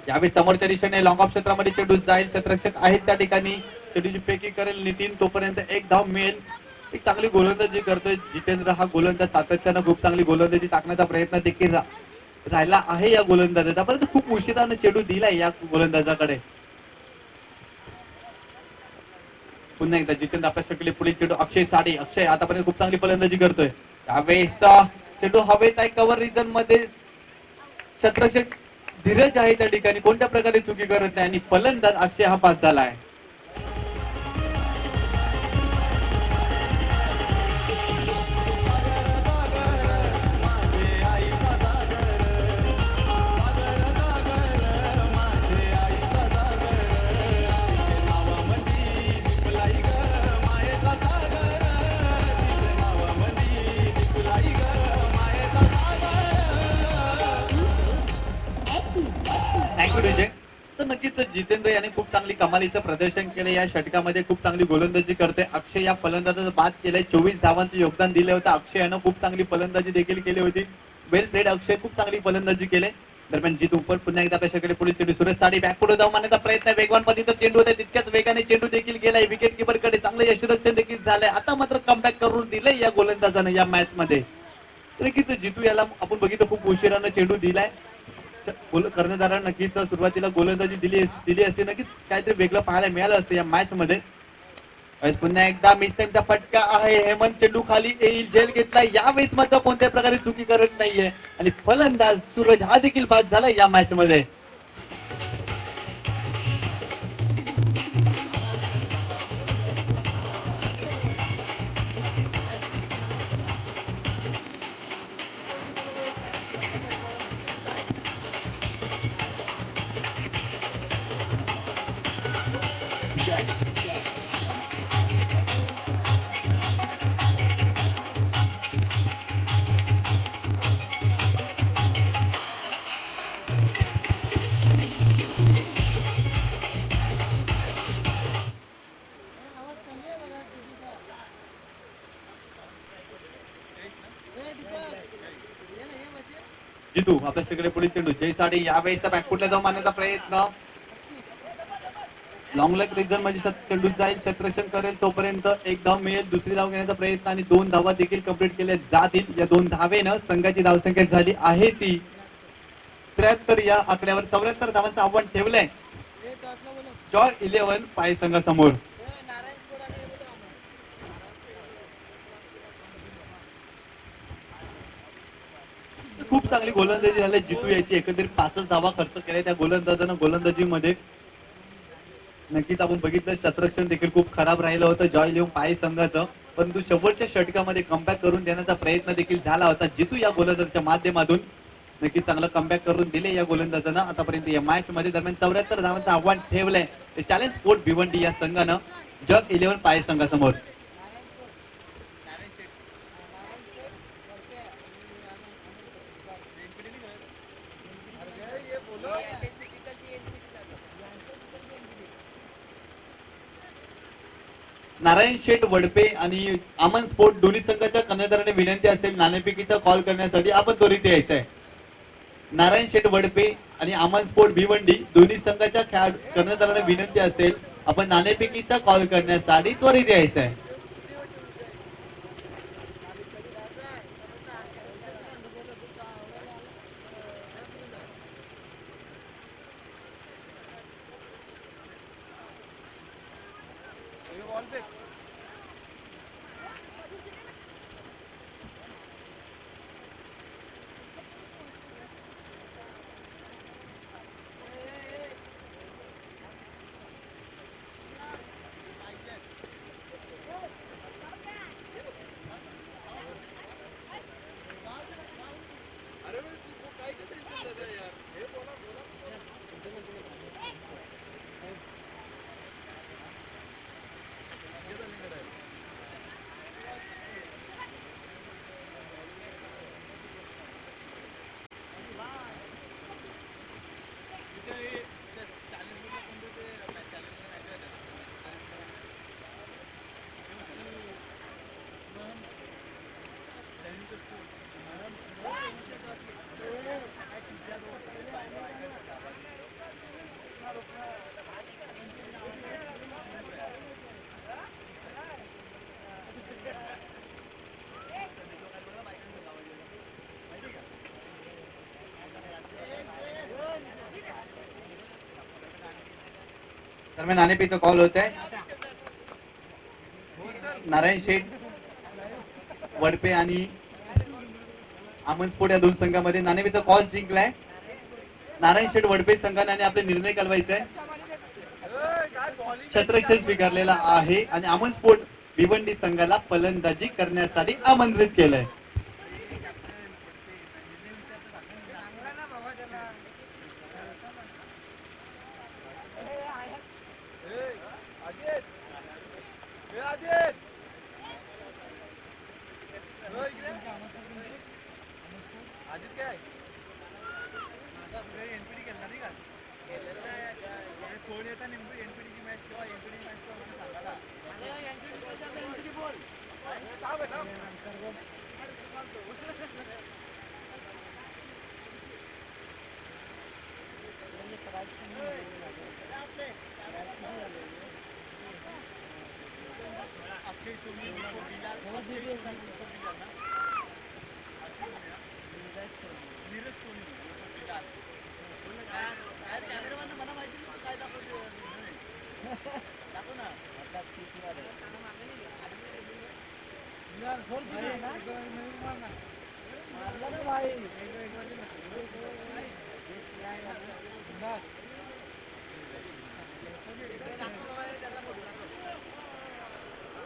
यावेळी समोरच्या दिशेने लॉंग ऑफ क्षेत्रामध्ये चेंडू जाईल. क्षेत्ररक्षक आहेत त्या ठिकाणी. चेंडूची फेकी करेल नितीन. तोपर्यंत 1 धाव मिळेल. एक चांगली गोलंदाजी करतोय जितेंद्र हा गोलंदाज. सातत्यानं खूप चांगली गोलंदाजी टाकण्याचा प्रयत्न देखील राहिला आहे या गोलंदाजाचा, परंतु खूप उशिरानं चेंडू दिलाय या गोलंदाजाकडे. पुन्हा एकदा जितेंद्र आपल्या शक्ले पुढे चेंडू अक्षय साडी. अक्षय आतापर्यंत खूप चांगली फलंदाजी करतोय. त्यावेळेस चेंडू हवेत आहे कव्हर रिजन मध्ये. क्षेत्ररक्षक धीरज आहे त्या ठिकाणी. कोणत्या प्रकारे चुकी करत नाही आणि फलंदाज अक्षय हा पास झालाय. नक्कीच जितेंद्र याने खूप चांगली कमालीचं प्रदर्शन केलं या षटकामध्ये. खूप चांगली गोलंदाजी करते अक्षय. या फलंदाजाचं बाद केलंय. 24 धावांचं योगदान दिलं होतं अक्षय यानं. खूप चांगली फलंदाजी देखील केली होती. वेल प्लेड अक्षय, खूप चांगली फलंदाजी केली. दरम्यान जितू पण पुन्हा एकदा आपल्याकडे पुढे चेंडू. सुरेश साडी बॅक पुढे जाऊन मारण्याचा प्रयत्न. वेगवान पद्धतीचा चेंडू होता, तितक्याच वेगाने चेंडू देखील गेलाय विकेट किपर कडे. चांगलं यशरक्षण देखील झालंय. आता मात्र कमबॅक करून दिलंय या गोलंदाजानं या मॅच मध्ये. नक्कीच जितू याला आपण बघितलं खूप उशिरानं चेंडू दिलाय. कर्णधारांना नक्कीच सुरुवातीला गोलंदाजी दिली असती, नक्कीच काहीतरी वेगळं पाहायला मिळालं असतं या मॅच मध्ये. पुन्हा एकदा मिस टाइमचा फटका आहे. हेमंत चेंडू खाली येईल, झेल घेतला. यावेळेस मात्र कोणत्या प्रकारे चुकी करत नाहीये आणि फलंदाज सूरज हा देखील बाद झाला या मॅच मध्ये. जितू आपल्या तिकडे पुढे चेंडू. जयसाठी यावेळेचा बॅकफुटला जाऊन मारण्याचा प्रयत्न. लॉंग लेग रिझन मध्ये चेंडू जाईल, क्षेत्ररक्षण करेल तोपर्यंत एक धाव मिळेल. दुसरी धाव घेण्याचा प्रयत्न आणि 2 धावा देखील कंप्लीट केल्या जातील. या 2 धावेनं संघाची धावसंख्या झाली आहे ती 73. या आकड्यावर 74 धावांचं आव्हान ठेवलंय जॉय 11 पाय संघासमोर. खूप चांगली गोलंदाजी झाली जितू याची. एकंदरीत 5 धावा खर्च केल्या त्या गोलंदाजानं गोलंदाजीमध्ये. नक्कीच आपण बघितलं क्षेत्ररक्षण देखील खूप खराब राहिलं होतं जॉय लिओन पाय संघाचं, परंतु शेवटच्या षटकामध्ये कमबॅक करून देण्याचा प्रयत्न देखील झाला होता जितू या गोलंदाजाच्या माध्यमातून. नक्कीच चांगलं कमबॅक करून दिले या गोलंदाजानं आतापर्यंत या मॅच मध्ये. दरम्यान 74 धावांचं आव्हान ठेवलंय चॅलेंज स्पोर्ट भिवंडी या संघानं जग 11 पाय संघासमोर. नारायण शेठ वडपे आणि अमन स्पोर्ट दोन्ही संघाच्या कर्णधाराने विनंती असेल नाणेफेकीचा कॉल करण्यासाठी आपण त्वरित यायचं आहे. नारायण शेठ वडपे आणि अमन स्पोर्ट भिवंडी दोन्ही संघाच्या कर्णधाराने विनंती असेल आपण नाणेफेकीचा कॉल करण्यासाठी त्वरित यायचं आहे. दरम्यान नाणेफेकीचा कॉल होत आहे. नारायण शेठ वडपे आणि अमन स्पोर्ट या दोन संघामध्ये नाणेफेकीचा कॉल जिंकलाय. नारायण शेठ वडपे संघाने आणि आपले निर्णय कळवायचे आहे. क्षेत्ररक्षण स्वीकारलेला आहे आणि अमन स्पोर्ट भिवंडी संघाला फलंदाजी करण्यासाठी आमंत्रित केलंय.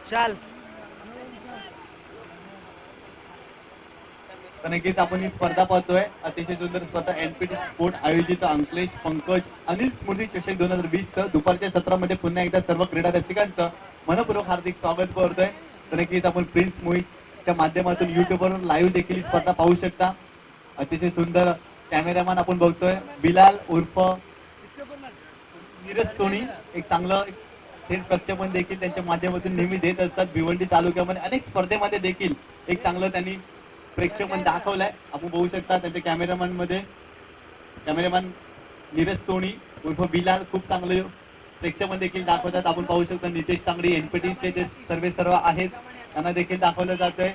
चाल तर नक्कीच आपण ही स्पर्धा पाहतोय. अतिशय सुंदर स्पर्धा एनपीटी स्पोर्ट आयोजित अंकलेश पंकज अनिल स्मृती चषक 2020 दुपारच्या सत्रामध्ये पुन्हा एकदा सर्व क्रीडा रसिकांचं मनपूर्वक हार्दिक स्वागत करतोय. तर नक्कीच आपण प्रिन्स मोहितच्या माध्यमातून युट्यूबवर लाईव्ह देखील ही स्पर्धा पाहू शकता. अतिशय सुंदर कॅमेरामॅन आपण बघतोय बिलाल उर्फ नीरज सोनी, एक चांगलं थेट प्रक्षेपण देखील त्यांच्या माध्यमातून नेहमी देत असतात. भिवंडी तालुक्यामध्ये अनेक स्पर्धेमध्ये देखील एक चांगलं त्यांनी प्रेक्षेपण दाखवलंय. आपण बघू शकता त्यांच्या कॅमेरामॅन नीरज सोनी उर्फ बिलाल खूप चांगलं प्रेक्षेपण देखील दाखवतात. आपण पाहू शकता नितेश तांगडी एनपीटीचे जे सर्व आहेत त्यांना देखील दाखवलं जातंय.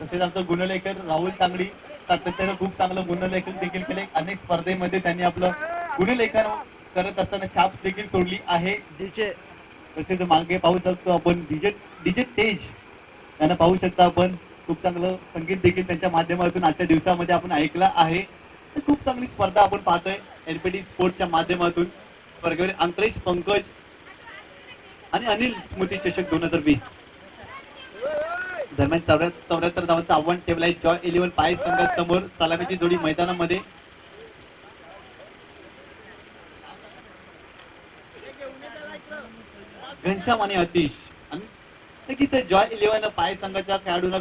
तसेच आमचं गुणलेखक राहुल तांगडी सातत्यानं खूप चांगलं गुणलेखन देखील केले. अनेक स्पर्धेमध्ये त्यांनी आपलं गुणलेखन करत असताना छाप देखील सोडली आहे. तसेच मागे पाहू शकतो आपण डीजे तेज त्यांना पाहू शकता आपण. खूप चांगलं संगीत देखील त्यांच्या माध्यमातून आजच्या दिवसामध्ये आपण ऐकलं आहे. खूप चांगली स्पर्धा आपण पाहतोय एनपीटी स्पोर्टच्या माध्यमातून. स्पर्धेवर अंकलेश पंकज आणि अनिल स्मृती चषक 2020 दरम्यान 74 धावांचं आव्हान ठेवलं आहे जॉय 11 पाय संघासमोर. सलामीची जोडी मैदानामध्ये. घनश्याम आणि अतिश आणि नक्कीच जॉय 11 पाय संघाच्या खेळाडूंना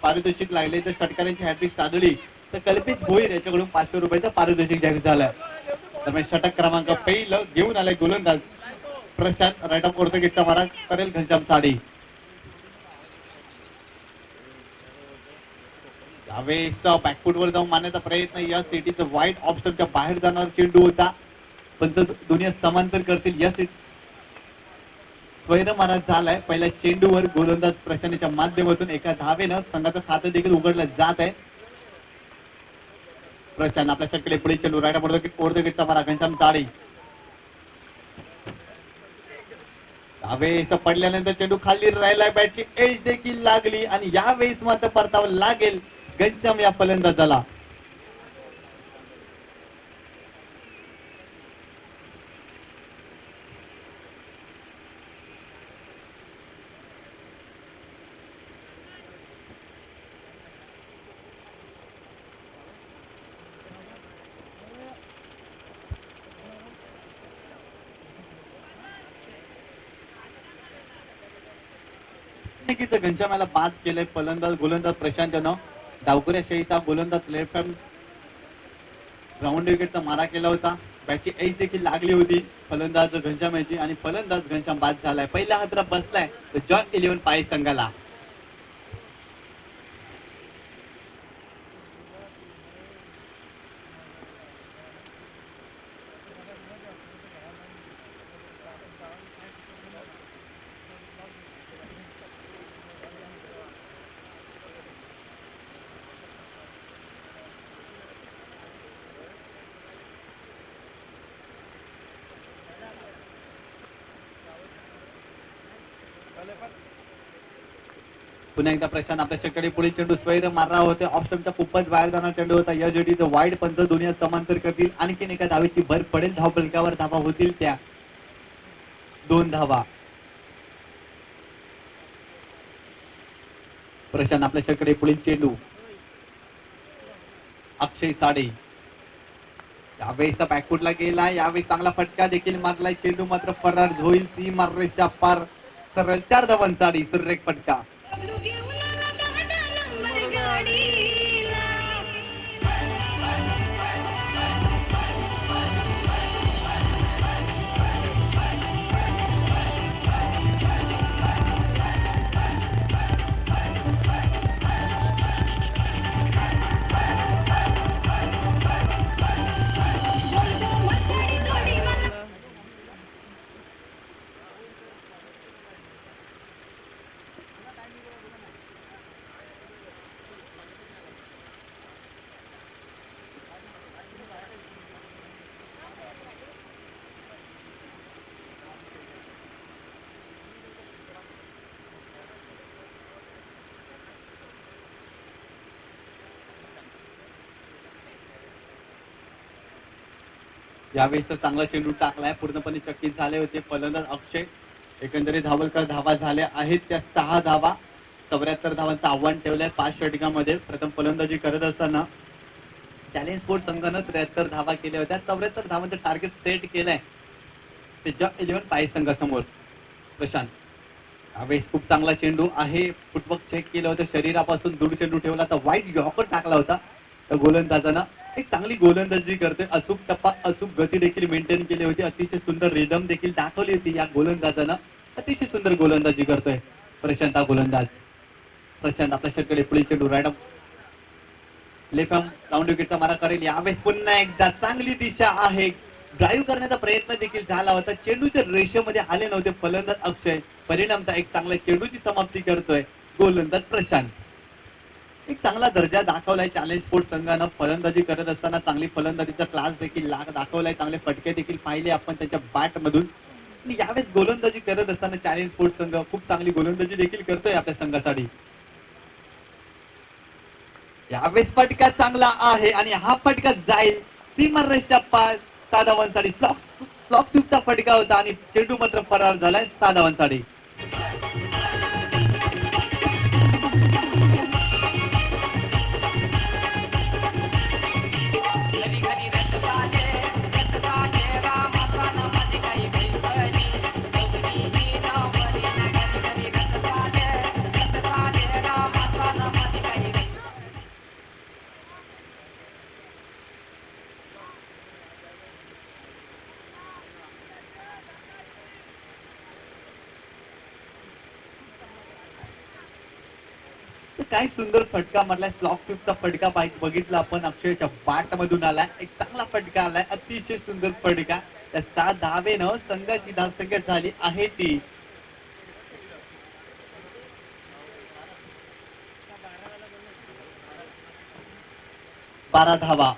पारितोषिक लागले. तर षटकारांची हॅट्रिक साधली तर कल्पेश भोईर याच्याकडून 500 रुपयाचं पारितोषिक जाहीर झालंय. त्यामुळे षटक क्रमांक पहिलं घेऊन आलाय गोलंदाज प्रशांत. राईट ऑफ ऑर्थोगेटचा मारा करेल घनश्याम साडी. यावेळेस बॅकफुटवर जाऊन मारण्याचा प्रयत्न. या सिटीचं वाईट ऑप्शनच्या बाहेर जाणार चेंडू होता पण तो दोन्ही समांतर करतील. या स्वैरमारा झालाय. पहिल्या चेंडूवर गोलंदाज प्रशांतच्या माध्यमातून एका धावेनं संघाचं खातं देखील उघडलं जात आहे. प्रशांत आपल्या षटकडे पुढे चेंडू राईट ऑर्थोगेटचा मारा घनश्याम साडी. यावेळेस पडल्यानंतर चेंडू खाली राहिलाय. बॅटची एज देखील लागली आणि यावेळेस मात्र परतावा लागेल घनश्याम या फलंदाजाला. घनश्यामाला बाद केलंय गोलंदाज प्रशांतनं. डावखुऱ्या शैलीचा गोलंदाज लेफ्ट हँड राऊंड विकेटचा मारा केला होता. बॅटची ऐज देखील लागली होती फलंदाज घनश्याम याची आणि फलंदाज घनश्याम बाद झालाय. पहिला हातरा बसलाय तर जॉय 11 पाय संघाला. पुन्हा एकदा प्रशांत आपल्या षटकडे पुढे चेंडू स्वैर मारणार होते. ऑप्शनच्या खूपच बाहेर जाणार चेंडू होता. या जोडीचं वाईड पंच दोन्ही समांतर करतील. आणखीन एका धावेची भर पडेल. धावफलकावर धावा होतील त्या 2 धावा. प्रशांत आपल्या षटकडे पुढील चेंडू अक्षय साडे. यावेळेस बॅकफुटला गेला. यावेळी चांगला फटका देखील मारलाय. चेंडू मात्र फरार होईल. ती मार्रेच्या पार सरळ 4 धावांसाठी सुरेख फटका. यावेळेस तर चांगला चेंडू टाकलाय, पूर्णपणे चकित झाले होते फलंदाज अक्षय. एकंदरीत धावलकर धावा झाल्या आहेत त्या 6 धावा. 74 धावांचं आव्हान ठेवलंय 5 षटकामध्ये. प्रथम फलंदाजी करत असताना चॅलेंज स्पोर्ट संघानं 73 धावा केल्या होत्या. 74 धावांचं टार्गेट सेट केलंय त्याच्या 11 पाय संघासमोर. प्रशांत यावेळेस खूप चांगला चेंडू आहे, फुटवर्क चेक केलं होतं, शरीरापासून दूर चेंडू ठेवला तर वाईट यॉर्कर टाकला होता त्या गोलंदाजानं. एक चांगली गोलंदाजी करते, अचूक टप्पा अचूक गती देखील मेंटेन केली होती, अतिशय सुंदर रिदम देखील दाखवली होती या गोलंदाजानं. अतिशय सुंदर गोलंदाजी करतोय प्रशांत हा गोलंदाज. प्रशांत आपल्या षटकडे पुढील चेंडू राईट लेफ्ट राऊंड विकेटचा मारा करेल. यावेळेस पुन्हा एकदा चांगली दिशा आहे, ड्राईव्ह करण्याचा प्रयत्न देखील झाला होता, चेंडूच्या रेषेमध्ये आले नव्हते फलंदाज अक्षय. परिणामता एक चांगल्या चेंडूची समाप्ती करतोय गोलंदाज प्रशांत. एक चांगला दर्जा दाखवलाय चॅलेंज स्पोर्ट्स संघानं फलंदाजी करत असताना. चांगली फलंदाजीचा क्लास देखील दाखवलाय, चांगले फटके देखील पाहिले आपण त्यांच्या बॅट मधून. आणि यावेळेस गोलंदाजी करत असताना चॅलेंज स्पोर्ट्स संघ खूप चांगली गोलंदाजी देखील करतोय आपल्या संघासाठी. यावेळेस फटका चांगला आहे आणि हा फटका जाईल सीमारेषच्या पार 6 धावांसाठी. स्लॉक स्वीपचा फटका होता आणि चेंडू मात्र फरार झालाय 6 धावांसाठी. काय सुंदर फटका मारलाय, स्लॉक स्वीपचा फटका बघितला आपण अक्षयच्या बॅट मधून आलाय. एक चांगला फटका आलाय, अतिशय सुंदर फटका. त्या 7 धावेनं संघाची धावसंख्या झाली आहे ती 12 धावा.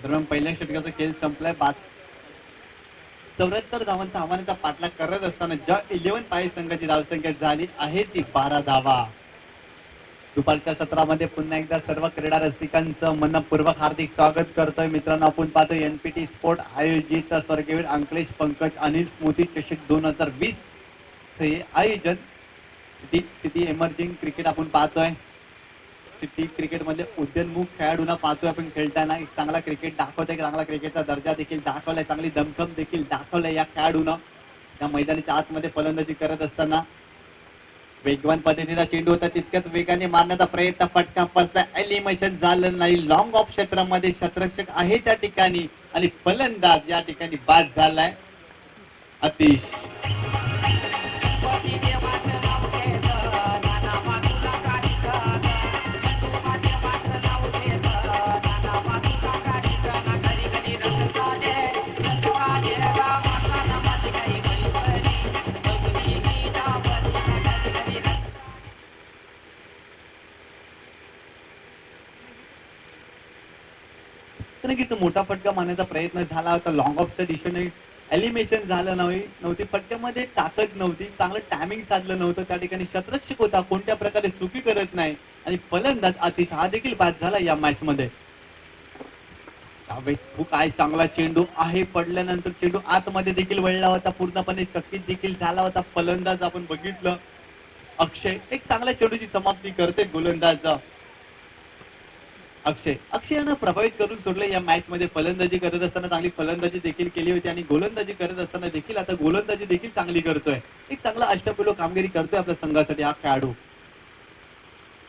दरम्यान पहिल्या षटकाचा खेळ संपलाय. 74 धावांचा आव्हानाचा पाठलाग करत असताना ज्या 11 पाय संघाची धावसंख्या झाली आहे ती 12 धावा. दुपारच्या सत्रामध्ये पुन्हा एकदा सर्व क्रीडा रसिकांचं मनपूर्वक हार्दिक स्वागत करतोय. मित्रांनो, आपण पाहतो एनपीटी स्पोर्ट आयोजित स्वर्गवीर अंकलेश पंकज अनिल स्मृती चषक 2020 हे आयोजन. सिटी एमर्जिंग क्रिकेट आपण पाहतोय. सिटी क्रिकेट मध्ये उद्योन्मुख खेळाडूंना पाहतोय आपण खेळताना. एक चांगला क्रिकेट दाखवतोय, चांगला क्रिकेटचा दर्जा देखील दाखवलाय, चांगली दमखम देखील दाखवलाय या खेळाडूनं. त्या मैदानाच्या आतमध्ये फलंदाजी करत असताना वेगवान पद्धतीचा चेंडू होता, तितक्याच वेगाने मारण्याचा प्रयत्न, फटका पडता, एलिमिनेशन झालं नाही. लॉंग ऑफ क्षेत्रामध्ये क्षेत्ररक्षक आहे त्या ठिकाणी आणि फलंदाज या ठिकाणी बाद झालाय अतिश. नक्कीच मोठा फटका मारण्याचा प्रयत्न झाला होता, लॉंग ऑफच्या दिशेने एलिमिनेशन झालं नव्हती, फटक्यामध्ये ताकद नव्हती, चांगलं टायमिंग साधलं नव्हतं. त्या ठिकाणी क्षेत्ररक्षक होता, कोणत्या प्रकारे चुकी करत नाही आणि फलंदाज अतिश हा देखील बाद झाला या मॅच मध्ये. खूप काय चांगला चेंडू आहे, पडल्यानंतर चेंडू आतमध्ये देखील वळला होता, पूर्णपणे चकित देखील झाला होता फलंदाज. आपण बघितलं अक्षय एक चांगल्या चेंडूची समाप्ती करते गोलंदाज अक्षयानं प्रभावित करून सोडले या मॅच मध्ये. फलंदाजी करत असताना चांगली फलंदाजी देखील केली होती आणि गोलंदाजी करत असताना देखील आता गोलंदाजी देखील चांगली करतोय. एक चांगला अष्टपैलू कामगिरी करतोय आपल्या संघासाठी हा खेळाडू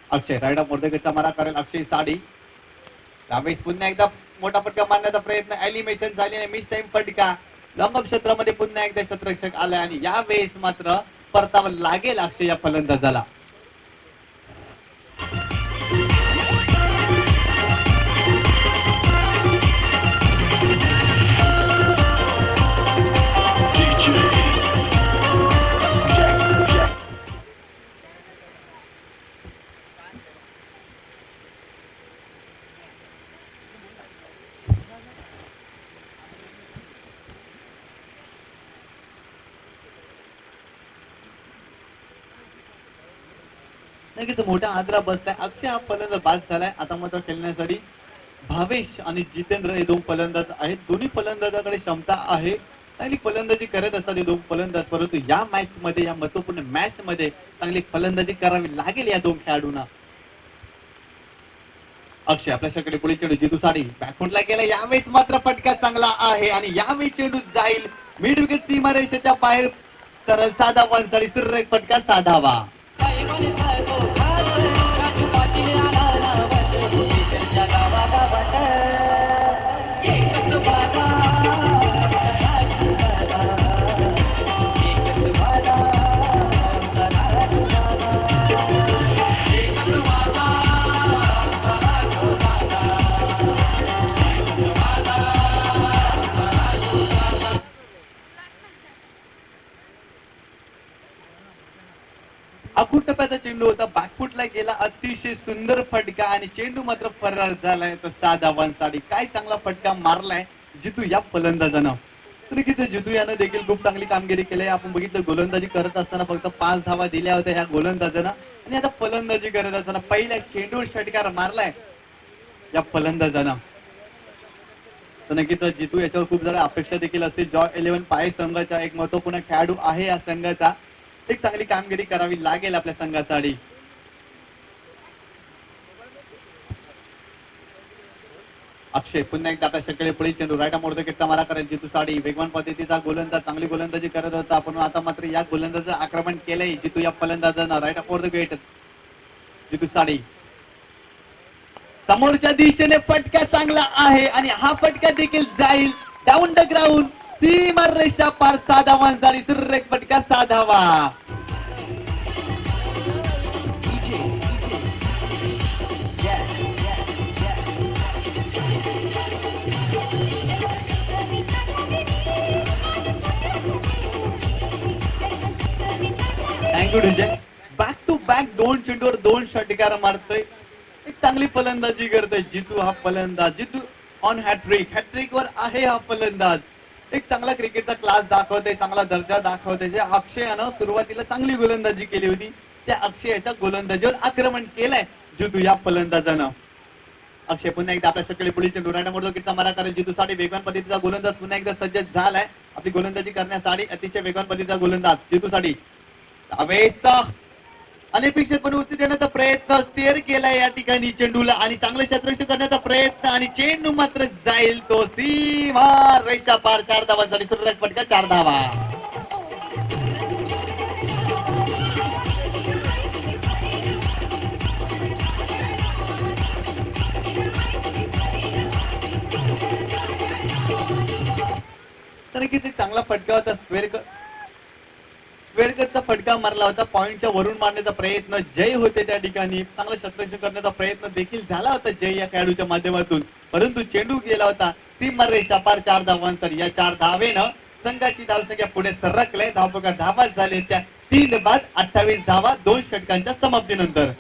अक्षय. राईट ऑफ मोर्देगेटचा मारा करेल अक्षय साडी. यावेळेस पुन्हा एकदा मोठा फटका मारण्याचा प्रयत्न, एलिमिनेशन झाले, मिस टाइम फटका. लॉंग ऑफ क्षेत्रामध्ये पुन्हा एकदा क्षेत्ररक्षक आलाय आणि यावेळेस मात्र परतावा लागेल अक्षय या फलंदाजाला. नक्कीच मोठा आदरा बसलाय. अक्षय हा फलंदाज बाद झालाय. आता मात्र खेळण्यासाठी भावेश आणि जितेंद्र हे दोन फलंदाज आहेत. दोन्ही फलंदाजाकडे क्षमता आहे चांगली फलंदाजी करत असतात हे दोन फलंदाज, परंतु या मॅच मध्ये, या महत्वपूर्ण मॅच मध्ये चांगली फलंदाजी करावी लागेल या दोन खेळाडूंना. अक्षय आपल्या शकडे पुढे चेंडू जितू साडी बॅकफुटला गेला. यावेळेस मात्र फटका चांगला आहे आणि यावेळी चेंडू जाईल मिड विकेट सीमारेषेच्या बाहेर. सरळ साधा वनसाडी सुरेख फटका साधावा. आखूड टप्प्याचा चेंडू होता, बॅकफुटला गेला. अतिशय सुंदर फटका आणि चेंडू मात्र फरार झालाय. तर 6 धावांसाठी काय चांगला फटका मारलाय जितू या फलंदाजानं. तर जितू यानं देखील खूप चांगली कामगिरी केली. आपण बघितलं गोलंदाजी करत असताना फक्त 5 धावा दिल्या होत्या ह्या गोलंदाजानं आणि आता फलंदाजी करत असताना पहिल्या चेंडूवर षटकार मारलाय या फलंदाजानं. तर नक्कीच जितू याच्यावर खूप जरा अपेक्षा देखील असतील. जॉय 11 पाय संघाचा एक महत्वपूर्ण खेळाडू आहे या संघाचा. एक चांगली कामगिरी करावी लागेल आपल्या संघासाठी. अक्षय पुन्हा एकदा आपल्या शकडे पुढे चेंडू राईट मोडतो किट्टा मारा करेल जितू साडी. वेगवान पद्धतीचा गोलंदाज चांगली गोलंदाजी करत होता, पण आता मात्र या गोलंदाजाचं आक्रमण केलंय जितू या फलंदाजानं. राईट अपोर द गेट जितू साडी समोरच्या दिशेने फटका चांगला आहे आणि हा फटका देखील जाईल डाऊन द ग्राउंड. सीमा रेषा पार. 6 धावांसाठी सुरेख फटका साधावा. Thank you DJ. Back to back 2 चेंडूवर 2 षटकार मारतोय. एक चांगली फलंदाजी करतोय जितू हा फलंदाज. जितू ऑन हॅट्रिक. हॅट्रिक वर आहे हा फलंदाज. एक चांगला क्रिकेटचा क्लास दाखवते, चांगला दर्जा दाखवते. जे अक्षयानं सुरुवातीला चांगली गोलंदाजी केली होती त्या अक्षयाच्या गोलंदाजीवर आक्रमण केलंय जितू या फलंदाजानं. अक्षय पुन्हा एकदा आपल्या शकडे पुढे चेंडू राईट मोडतो किट्टा मारा करेल जितू साठी. वेगवान पद्धतीचा गोलंदाज पुन्हा एकदा सज्ज झालाय आपली गोलंदाजी करण्यासाठी. अतिशय वेगवान पद्धतीचा गोलंदाज जितू साठी. अनपेक्षितपणे उत्तर देण्याचा प्रयत्न स्टेअर केलाय या ठिकाणी चेंडूला आणि चांगलं क्षेत्ररक्षण करण्याचा प्रयत्न आणि चेंडू मात्र जाईल तो सीमा रेषा पार. 4 धावांसाठी सुरेख फटका 4 धावा. तर किती चांगला फटका होता. स्क्वेअरकटचा फटका मारला होता. पॉइंटच्या वरून मारण्याचा प्रयत्न जय होते त्या ठिकाणी. चांगलं क्षेत्ररक्षण करण्याचा प्रयत्न देखील झाला होता जय या खेळाडूच्या माध्यमातून, परंतु चेंडू गेला होता सीमारेषा पार. 4 धावांसाठी या 4 धावेनं संघाची धावसंख्या पुढे सरकले. धावपकार धावा झाले त्या 3 बाद 28 धावा 2 षटकांच्या समाप्तीनंतर.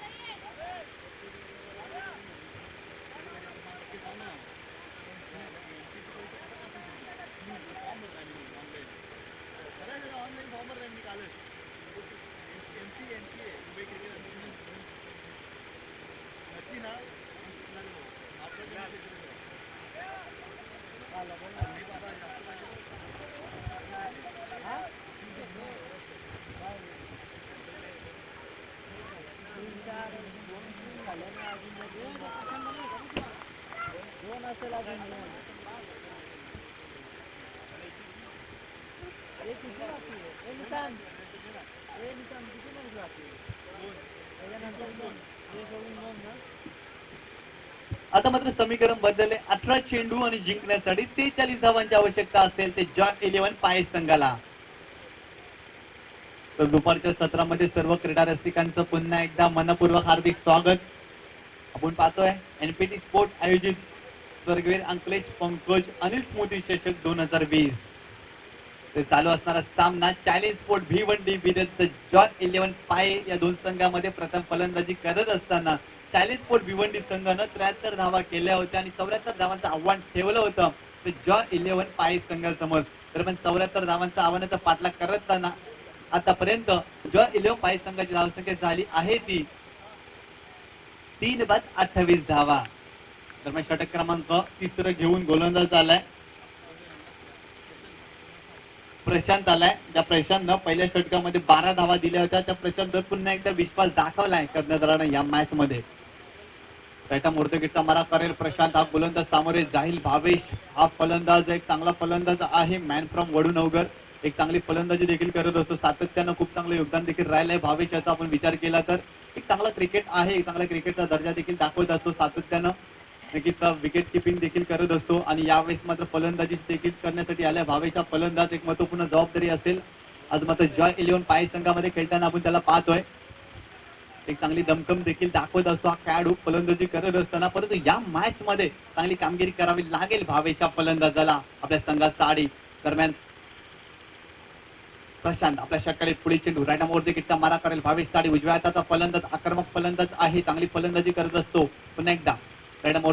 आता मात्र समीकरण बदलले. 18 चेंडू आणि जिंकण्यासाठी 43 धावांची आवश्यकता असेल ते जॉय 11 पाय संघाला. तर दुपारच्या सत्रामध्ये सर्व क्रीडा रसिकांचं पुन्हा एकदा मनपूर्वक हार्दिक स्वागत. आपण पाहतोय एनपीटी स्पोर्ट आयोजित स्वर्गवीर अंकलेश पंकज अनिल स्मृती चषक 2020 ते चालू असणारा सामना चॅलेंज स्पोर्ट V1D विरुद्ध जॉय 11 पाय या दोन संघामध्ये प्रथम फलंदाजी करत असताना चॅलेंज स्पोर्ट V1D संघानं 73 धावा केल्या होत्या आणि 74 धावांचं आव्हान ठेवलं होतं ते जॉय 11 पाय संघासमोर. दरम्यान 74 धावांचा आव्हानाचा पाठलाग करताना आतापर्यंत जॉय 11 पाय संघाची धावसंख्या झाली आहे ती 3 बाद 28 धावा. दरम्यान षटक क्रमांक 3 घेऊन गोलंदाज आलाय प्रशांत आलाय. ज्या प्रशांतनं पहिल्या षटकामध्ये 12 धावा दिल्या होत्या त्या प्रशांतवर पुन्हा एकदा विश्वास दाखवलाय कर्णधारानं या मॅच मध्ये. त्याच्या मोर्तकीचा मारा करेल प्रशांत. हा गोलंदाज सामोरे जाईल. भावेश हा फलंदाज एक चांगला फलंदाज आहे. मॅन फ्रॉम वडूनगर एक चांगली फलंदाजी देखील करत असतो. सातत्यानं खूप चांगलं योगदान देखील राहिलंय भावेश याचा आपण विचार केला तर एक चांगला क्रिकेट आहे. एक चांगला क्रिकेटचा दर्जा देखील दाखवत असतो. सातत्यानं नक्कीच विकेट किपिंग देखील करत असतो आणि यावेळेस मात्र फलंदाजी देखील करण्यासाठी आल्या भावेशचा फलंदाज. एक महत्वपूर्ण जबाबदारी असेल आज मात्र जॉय 11 पाय संघामध्ये खेळताना आपण त्याला पाहतोय. एक चांगली दमखम देखील दाखवत असतो हा खेळाडू फलंदाजी करत असताना. परंतु या मॅच मध्ये चांगली कामगिरी करावी लागेल भावेशच्या फलंदाजाला आपल्या संघाचा आडी. दरम्यान प्रशांत आपल्या षटकाकडे पुढे चेंडू राईट आर्म विकेटचा मारा करेल भावेश साडी. उजव्या हाताचा फलंदाज आक्रमक फलंदाज आहे. चांगली फलंदाजी करत असतो. पुन्हा एकदा राईट आर्म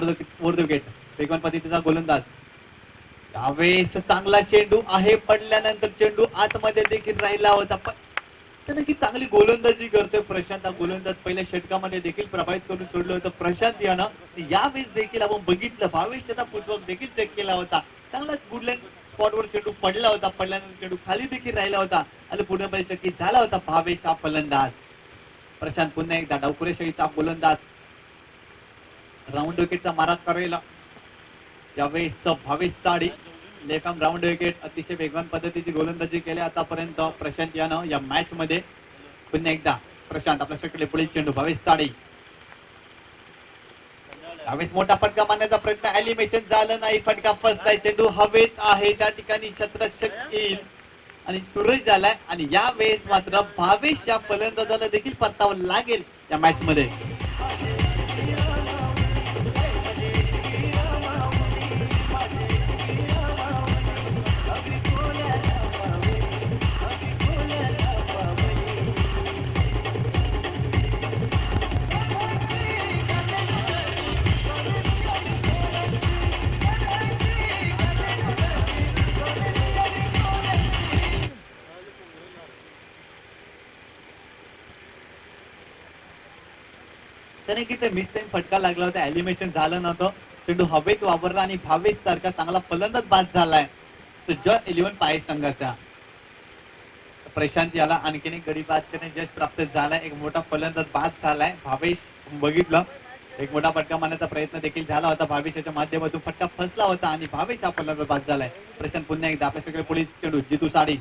विकेट वेगवान पद्धतीचा गोलंदाज. यावेळेस चांगला चेंडू आहे. पडल्यानंतर चेंडू आतमध्ये देखील राहिला होता. नक्की चांगली गोलंदाजी करतोय प्रशांत. हा गोलंदाज पहिल्या षटकामध्ये देखील प्रभावित करून सोडलं होतं प्रशांत यानं. यावेळेस देखील आपण बघितलं भावेश त्याचा फुटवर्क देखील चेक केला होता. चांगला गुडलँड स्पॉटवर चेंडू पडला होता. पडल्यानंतर चेंडू खाली देखील राहिला होता आणि पूर्णपणे चकित झाला होता भावेश हा फलंदाज. प्रशांत पुन्हा एकदा डावखुरेशाहीचा गोलंदाज. राऊंड विकेटचा मारा करेल यावेळेस Bhavesh sari. Left arm round wicket अतिशय वेगवान पद्धतीची गोलंदाजी केली आतापर्यंत प्रशांत यानं या मॅच मध्ये. पुन्हा एकदा प्रशांत आपल्या षटकाकडे पुढील चेंडू भावेश साडी. यावेळेस मोठा फटका मारण्याचा प्रयत्न एलिमिनेशन झालं नाही. फटका फसलाय. चेंडू हवेत आहे त्या ठिकाणी क्षेत्ररक्षक येईल आणि सुरेश झालाय आणि यावेळेस मात्र भावेश या फलंदाजाला देखील परतावं लागेल या मॅच मध्ये. त्याने किती मिस टाइम फटका लागला होता. एलिमिनेशन झालं नव्हतं. चेंडू हवेत वापरला आणि भावेश सारखा चांगला फलंदाज बाद झालाय तो जॉय 11 पाय संघाचा. प्रशांत याला आणखीन एक गडी बाद करणे जस्ट प्राप्त झालाय. एक मोठा फलंदाज बाद झालाय. भावेश बघितलं एक मोठा फटका मारण्याचा प्रयत्न देखील झाला होता. भावेश याच्या माध्यमातून फटका फसला होता आणि भावेश हा फलंदाज बाद झालाय. प्रशांत पुन्हा एकदा आपल्या सगळे पोलीस चेंडू जितू साडी.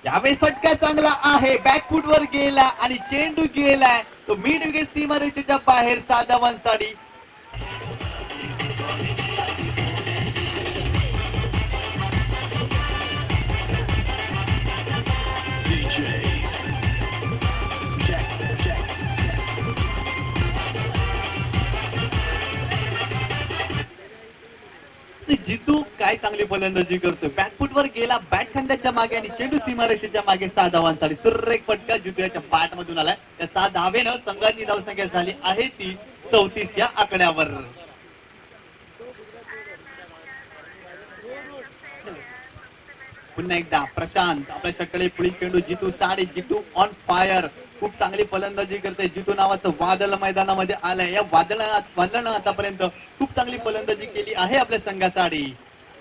यावेळेस फटका चांगला आहे. बॅकफूट वर गेला आणि चेंडू गेलाय तो मिड विकेट सीमारेषेच्या बाहेर. 7 धावांसाठी जितू काय चांगली फलंदाजी करतोय. बॅकफूट वर गेला बॅट खंडाच्या मागे आणि चेंडू सीमारेषेच्या मागे. 6 धावांसाठी सुरेख फटका जितू याच्या बॅट मधून आलाय. त्या 6 धावेनं संघाची धावसंख्या झाली आहे ती 34 या आकड्यावर. पुन्हा एकदा प्रशांत आपल्या षटकाकडे पुढील चेंडू जितू साडी. जितू ऑन फायर. खूप चांगली फलंदाजी करते. जितू नावाचं वादळ मैदानामध्ये आलंय. या वादळानं आतापर्यंत खूप चांगली फलंदाजी केली आहे आपल्या संघासाठी.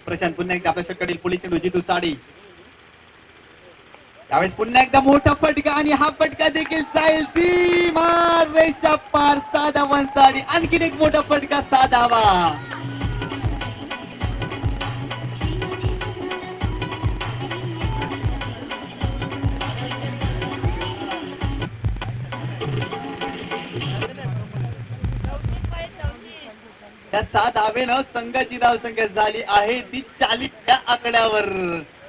प्रशांत पुन्हा एकदा आपल्या षटकाकडे पुढील चेंडू जितू साडी. यावेळेस पुन्हा एकदा मोठा फटका आणि हा फटका देखील जाईल सीमारेषा पार. 6 धावांसाठी आणखीन एक मोठा फटका. 6 धावा. त्या 6 धावेनं संघाची धावसंख्या झाली आहे ती 40 या आकड्यावर.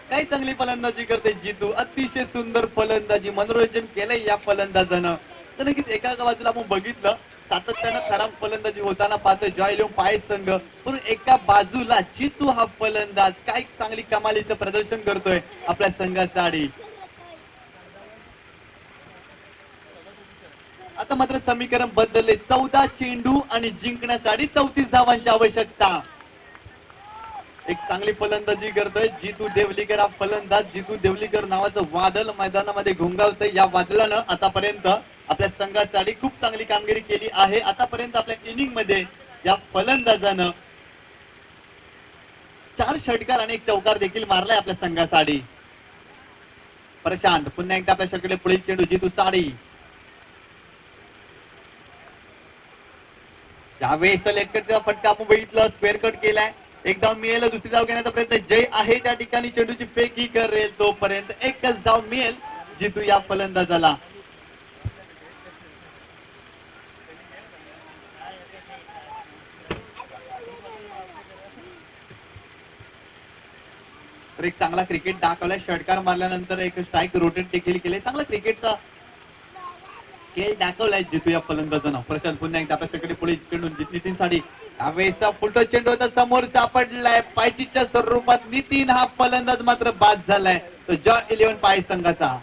काही चांगली फलंदाजी करते जितू. अतिशय सुंदर फलंदाजी मनोरंजन केलंय या फलंदाजानं. तर नक्कीच एका बाजूला आपण बघितलं सातत्यानं खराब फलंदाजी होताना पाहतोय जॉय 11 पाय संघ. पण एका बाजूला जितू हा फलंदाज काय चांगली कमालीचं प्रदर्शन करतोय आपल्या संघासाठी. आता मात्र समीकरण बदलले. 14 चेंडू आणि जिंकण्यासाठी 34 धावांची आवश्यकता. एक चांगली फलंदाजी करतोय जितू देवलीकर हा फलंदाज. जितू देवलीकर नावाचं वादळ मैदानामध्ये घोंगावतंय. या वादळानं आतापर्यंत आपल्या संघासाठी खूप चांगली कामगिरी केली आहे आतापर्यंत आपल्या इनिंग मध्ये या फलंदाजानं 4 षटकार आणि 1 चौकार देखील मारलाय आपल्या संघासाठी. प्रशांत पुन्हा एकदा आपल्या षटकडे पुढील चेंडू जितू साडी. त्यावेळेस लेगकटचा फटका आपण बघितलं, स्क्वेअर कट केलाय. एक धाव मिळेल, दुसरी धाव घेण्याचा प्रयत्न जय आहे त्या ठिकाणी, चेंडूची फेक ही करेल तोपर्यंत एकच धाव मिळेल जितू या फलंदाजाला. तर एक चांगला क्रिकेट दाखवलाय, षटकार मारल्यानंतर एक स्ट्राईक रोटेट देखील केले. चांगला क्रिकेटचा खेळ दाखवलाय जितू या फलंदाजानं. प्रशांत पुन्हा एकदा आपल्याकडे पुढे चेंडू नितीन साडी. त्यावेळेचा फुलटो चेंडू होता, समोर सापडलाय पायचीच्या स्वरूपात नितीन. हा फलंदाज मात्र बाद झालाय तो जॉय 11 पाय संघाचा.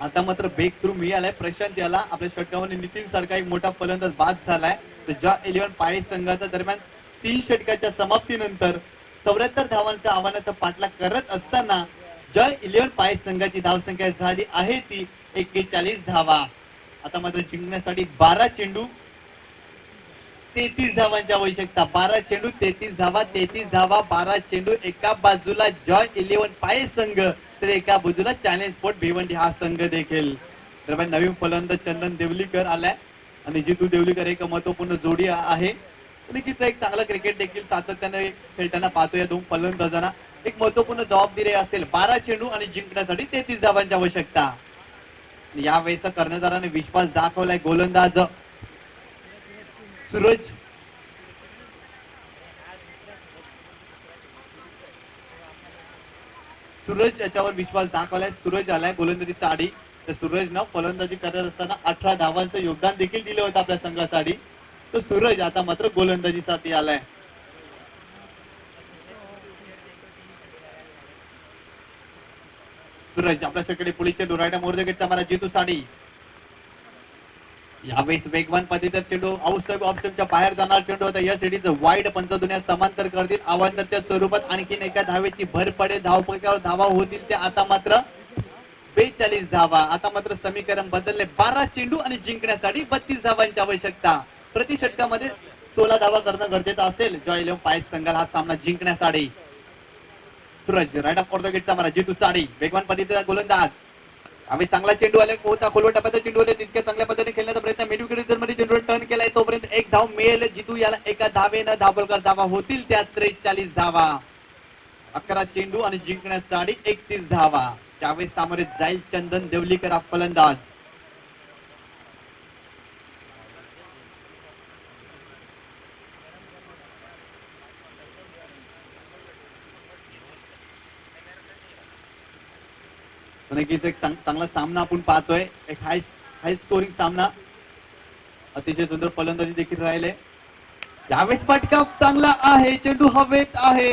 आता मात्र ब्रेक थ्रू मिळालाय प्रशांत याला. आपल्या षटकामध्ये नितीन सारखा एक मोठा फलंदाज बाद झालाय. तर जॉय 11 पाय संघाचा दरम्यान 3 षटकाच्या समाप्तीनंतर 74 धावांच्या आव्हानाचा पाठलाग करत असताना जॉय 11 पाय संघाची धावसंख्या झाली आहे ती 41 धावा. आता मात्र जिंकण्यासाठी 12 चेंडू 33 धावांची आवश्यकता. 12 चेंडू 33 धावा, 33 धावा 12 चेंडू. एका बाजूला जॉय 11 पाय संघ तर एका बाजूला चॅलेंज स्पोर्ट भिवंडी हा संघ देखील. दरम्यान नवीन फलंदाज चंदन देवलीकर आलाय आणि जितू देवलीकर एक महत्वपूर्ण जोडी आहे. नक्कीच एक चांगला क्रिकेट देखील सातत्याने खेळताना पाहतो या दोन फलंदाजांना. एक महत्वपूर्ण जबाबदारी असेल, 12 चेंडू आणि जिंकण्यासाठी 33 धावांची आवश्यकता. यावेळेस कर्णधाराने विश्वास दाखवलाय. गोलंदाज सूरज याच्यावर विश्वास दाखवलाय. सूरज आलाय गोलंदाजी साडी. तर सूरजनं फलंदाजी करत असताना 18 धावांचं योगदान देखील दिलं होतं आपल्या संघासाठी. तर सूरज आता मात्र गोलंदाजीसाठी आलाय. सूरज आपल्याकडे पुढील डोरायटा मोरदेगेटचा मारा जितू साडी. यावेळेस वेगवान पद्धतीचा चेंडू ऑफस्टंपच्या बाहेर जाणार चेंडू होता. या सिडीचं वाईड पंचदुनिया समांतर करतील. आव्हानाच्या स्वरूपात आणखीन एका धावेची भर पडेल. धावपक्यावर धावा होतील ते आता मात्र 42 धावा. आता मात्र समीकरण बदलले. 12 चेंडू आणि जिंकण्यासाठी 32 धावांची आवश्यकता. प्रति षटकामध्ये 16 धावा करणं गरजेचं असेल जॉय 11 पाय संघाला हा सामना जिंकण्यासाठी. सूरज राईट ऑफ गेटचा मारा जितू साडी. वेगवान पद्धतीचा गोलंदाज. आम्ही चांगला चेंडू आला होता, खोलवर टप्प्याचा चेंडू होता. तितक्या चांगल्या पद्धतीने खेळण्याचा प्रयत्न मिडविकेट मध्ये चेंडू टर्न केलाय. तोपर्यंत एक धाव मिळेल जितू याला. एका धावेनं धावलकर धावा होतील त्या 43 धावा. 11 चेंडू आणि जिंकण्यासाठी 31 धावा. त्यावेळेस सामोरे जाईल चंदन देवलीकर हा फलंदाज. नक्कीच एक चांगला सामना आपण पाहतोय. एक हाय स्कोरिंग सामना. अतिशय सुंदर फलंदाजी देखील राहिले. यावेळेस फटका चांगला आहे, चेंडू हवेत आहे,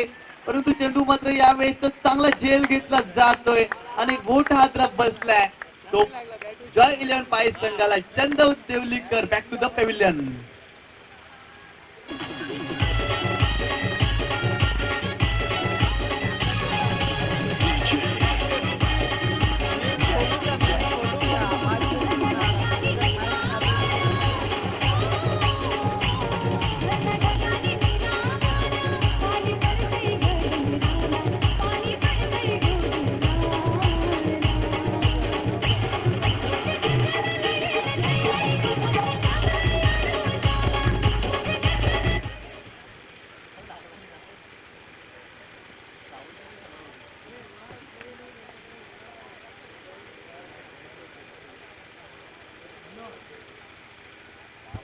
परंतु चेंडू मात्र यावेळेस चांगला झेल घेतला जातोय आणि मोठा हादरा बसलाय तो जॉय 11 पाय संघाला. चंदन देवलीकर बॅक टू द पॅव्हिलियन.